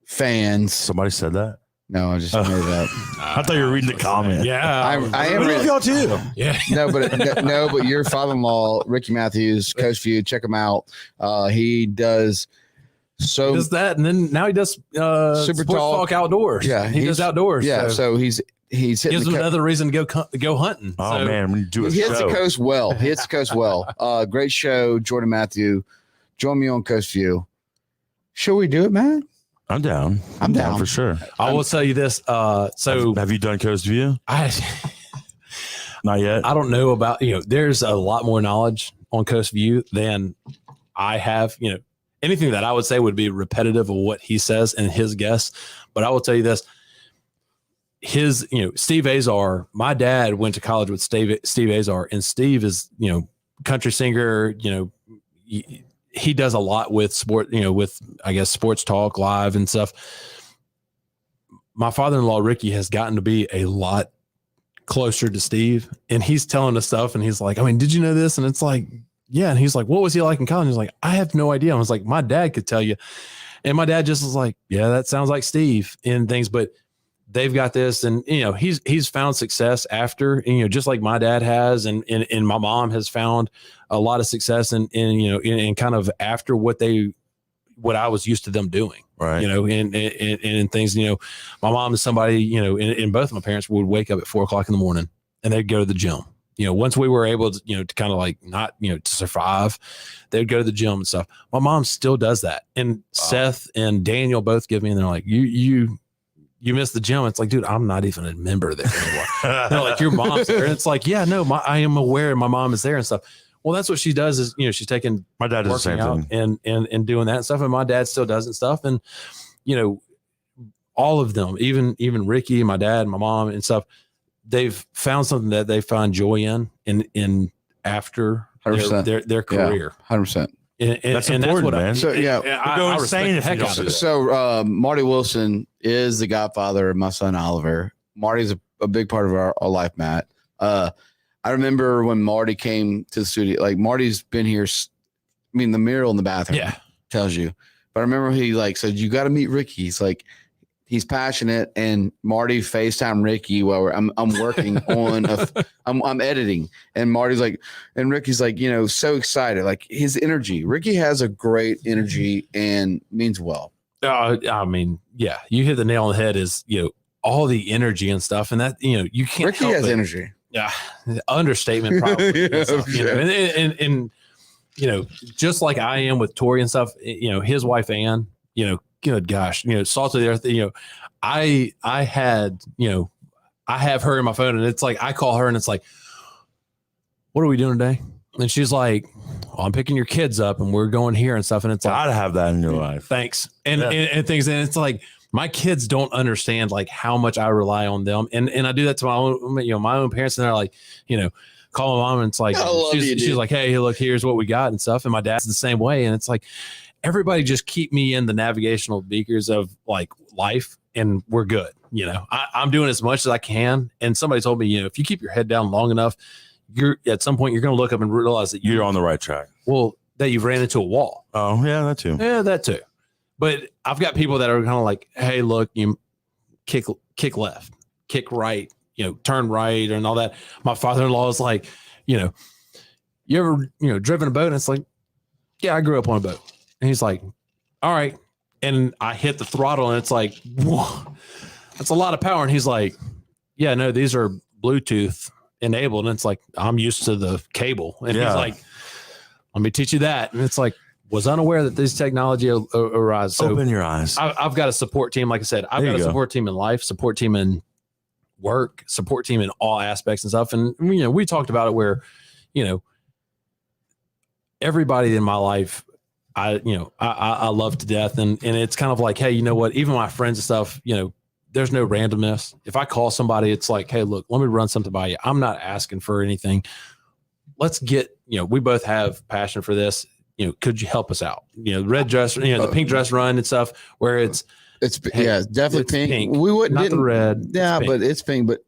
fans. Somebody said that? No, I just made it up. I thought you were reading the comment. Yeah, I am reading y'all too. Yeah, but your father-in-law, Ricky Matthews, Coach View, check him out. He does that, and then now he does Super Talk Outdoors. Yeah, he does outdoors. Yeah, so he's gives him another reason to go hunting. Oh man, we do a he show. hits the coast well. He hits the coast well. Great show, Jordan Matthew. Join me on Coast View. Should we do it, man? I'm down. I'm down for sure. I will tell you this. So have you done Coast View? Not yet. I don't know about there's a lot more knowledge on Coast View than I have. Anything that I would say would be repetitive of what he says and his guests. But I will tell you this. Steve Azar, my dad went to college with Steve Azar, and Steve is, country singer, he does a lot with sport, with, I guess, sports talk live and stuff. My father-in-law, Ricky, has gotten to be a lot closer to Steve, and he's telling us stuff, and he's like, did you know this? And it's like, yeah. And he's like, what was he like in college? He's like, I have no idea. I was like, my dad could tell you. And my dad just was like, yeah, that sounds like Steve and things. But they've got this, and he's found success after, and, just like my dad has, and my mom has found a lot of success in kind of after what I was used to them doing, right? And things. My mom is somebody, and both of my parents would wake up at 4 o'clock in the morning and they'd go to the gym. Once we were able to, to kind of like not, to survive, they'd go to the gym and stuff. My mom still does that. And Seth and Daniel both give me, and they're like, you missed the gym. It's like, dude, I'm not even a member there anymore. They're like, your mom's there. And it's like, yeah, no, I am aware my mom is there and stuff. Well, that's what she does is, she's taking my dad does the same thing and doing that and stuff. And my dad still does and stuff. And, all of them, even Ricky, my dad, my mom and stuff, they've found something that they find joy in after their career. 100%. And that's important, man. So yeah, I respect the heck out of it. So Marty Wilson is the godfather of my son Oliver. Marty's a big part of our life, Matt. I remember when Marty came to the studio. Like Marty's been here. The mural in the bathroom tells you. But I remember he said, "You got to meet Ricky." He's like, he's passionate, and Marty FaceTime Ricky while I'm working on I'm editing, and Marty's like, and Ricky's like, so excited, like his energy. Ricky has a great energy and means well. Yeah, you hit the nail on the head. Is all the energy and stuff, and that you can't. Ricky has energy. Yeah, understatement probably. And just like I am with Tori and stuff. His wife Ann. Good gosh, salt of the earth. I have her in my phone, and it's like I call her, and it's like, "What are we doing today?" And she's like, "I'm picking your kids up, and we're going here and stuff." And it's like, I'd have that in your life. Thanks, and things, and it's like my kids don't understand like how much I rely on them, and I do that to my own, my own parents, and they're like, call my mom, and it's like she's like, "Hey, look, here's what we got and stuff," and my dad's the same way, and it's like. Everybody just keep me in the navigational beakers of like life and we're good. I'm doing as much as I can. And somebody told me, if you keep your head down long enough, you're at some point, you're going to look up and realize that you're on the right track. Well, that you've ran into a wall. Oh yeah, that too. Yeah, that too. But I've got people that are kind of like, hey, look, you kick left, kick right, turn right and all that. My father-in-law is like, you ever, driven a boat? And it's like, yeah, I grew up on a boat. And he's like, all right. And I hit the throttle and it's like, whoa, that's a lot of power. And he's like, yeah, no, these are Bluetooth enabled. And it's like, I'm used to the cable. And he's like, let me teach you that. And it's like, was unaware that this technology arise. So open your eyes. I've got a support team. Like I said, I've got a support team in life, support team in work, support team in all aspects and stuff. And, we talked about it where, everybody in my life, I love to death. And it's kind of like, hey, you know what? Even my friends and stuff, there's no randomness. If I call somebody, it's like, hey, look, let me run something by you. I'm not asking for anything. Let's get, we both have passion for this. Could you help us out? The red dress, the pink dress run and stuff where it's definitely it's pink. We wouldn't, not the red. Yeah, but it's pink. But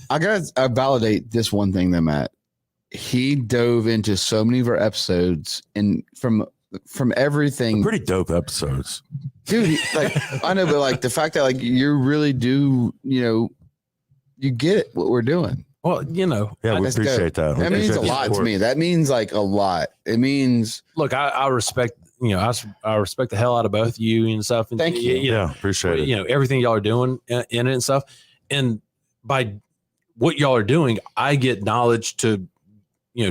I validate this one thing that Matt, he dove into so many of our episodes and from everything. Pretty dope episodes, dude. Like I know, but like the fact that like you really do, you get what we're doing. Well, yeah, we appreciate that. That means a lot to me. That means like a lot. It means, look, I respect, I respect the hell out of both you and stuff. And thank you. Yeah, appreciate it. Everything y'all are doing in it and stuff. And by what y'all are doing, I get knowledge to,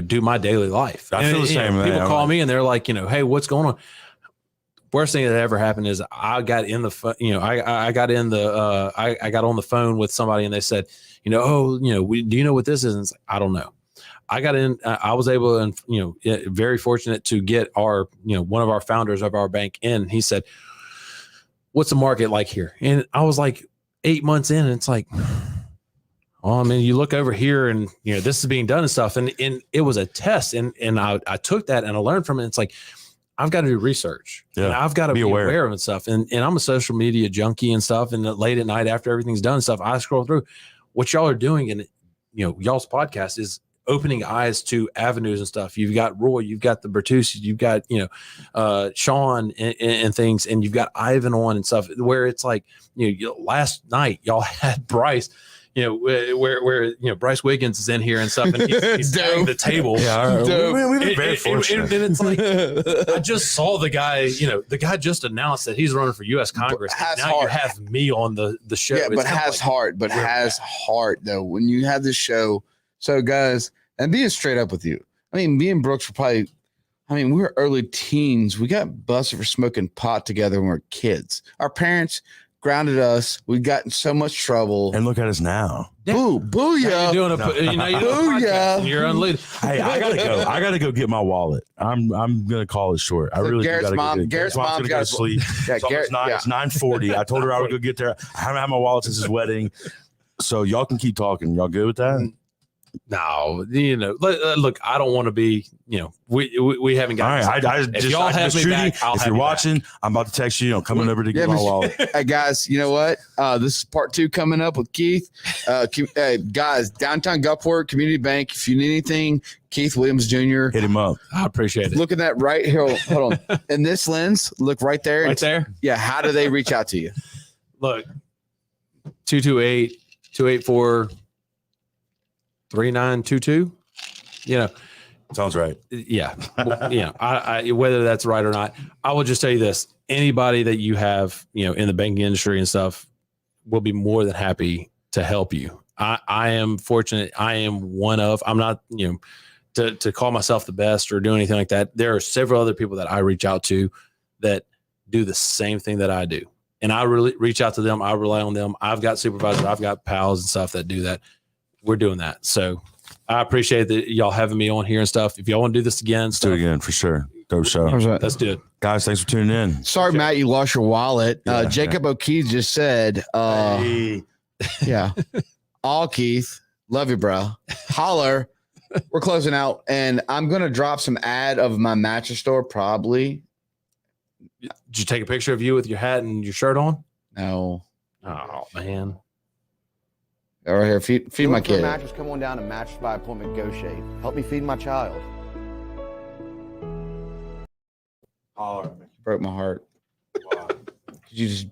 do my daily life. I feel the same. People call me and they're like, hey, what's going on? Worst thing that ever happened is I got in the, I got in the, I got on the phone with somebody and they said, do you know what this is? And it's like, I don't know. I got in, I was able and, very fortunate to get our, one of our founders of our bank in. He said, what's the market like here? And I was like 8 months in and it's like, oh, I mean, you look over here and, this is being done and stuff. And it was a test. And I took that and I learned from it. It's like, I've got to do research. Yeah. And I've got to be aware of it and stuff. And I'm a social media junkie and stuff. And late at night after everything's done and stuff, I scroll through what y'all are doing. And, y'all's podcast is opening eyes to avenues and stuff. You've got Roy, you've got the Bertucci, you've got, Sean and things, and you've got Ivan on and stuff, where it's like, last night y'all had Bryce, where Bryce Wiggins is in here and stuff, and he's down the table. Yeah, we've been very And fortunate. it's like, I just saw the guy, the guy just announced that he's running for U.S. Congress. Now you have me on the show. Yeah, It's but kinda has like, heart. But has heart though. When you have this show, so guys, and being straight up with you, I mean, me and Brooks were probably, we were early teens. We got busted for smoking pot together when we were kids. Our parents grounded us. We got in so much trouble. And look at us now. Boo, booyah. Now you're doing a podcast and you're unleaded. Hey, I gotta go. I gotta go get my wallet. I'm gonna call it short. I really Garrett's gotta mom, go. Garrett's Mom's mom's gonna go got to sleep. Yeah, It's Garrett, almost 9:40. I told her I would go get there. I haven't had my wallet since his wedding. So y'all can keep talking. Y'all good with that? No, look, I don't want to be, we haven't got. All right, if y'all have me back, if you're watching, I'm about to text you. Coming over to get my wallet. Hey guys, you know what? This is part 2 coming up with Keith. Guys, downtown Gulfport Community Bank. If you need anything, Keith Williams Jr. Hit him up. I appreciate it. Look at that right here. Hold on. In this lens, look right there. Right there. Yeah. How do they reach out to you? Look, 228-284. 3922. Sounds right. Yeah. I whether that's right or not, I will just tell you this: anybody that you have, in the banking industry and stuff, will be more than happy to help you. I am fortunate. I am one of. I'm not, to call myself the best or do anything like that. There are several other people that I reach out to that do the same thing that I do, and I really reach out to them. I rely on them. I've got supervisors. I've got pals and stuff that do that. We're doing that. So I appreciate that y'all having me on here and stuff. If y'all want to do this again, Let's do it again for sure. Dope show. Let's do it. Guys, thanks for tuning in. Sorry, Matt, you lost your wallet. Jacob O'Keefe just said, Hey. yeah, all Keith. Love you, bro. Holler. We're closing out, and I'm going to drop some ad of my mattress store probably. Did you take a picture of you with your hat and your shirt on? No. Oh, man. Right here, feed my kid. Mattress, come on down to Mattress by Appointment Go Shave. Help me feed my child. Broke my heart. Wow. You just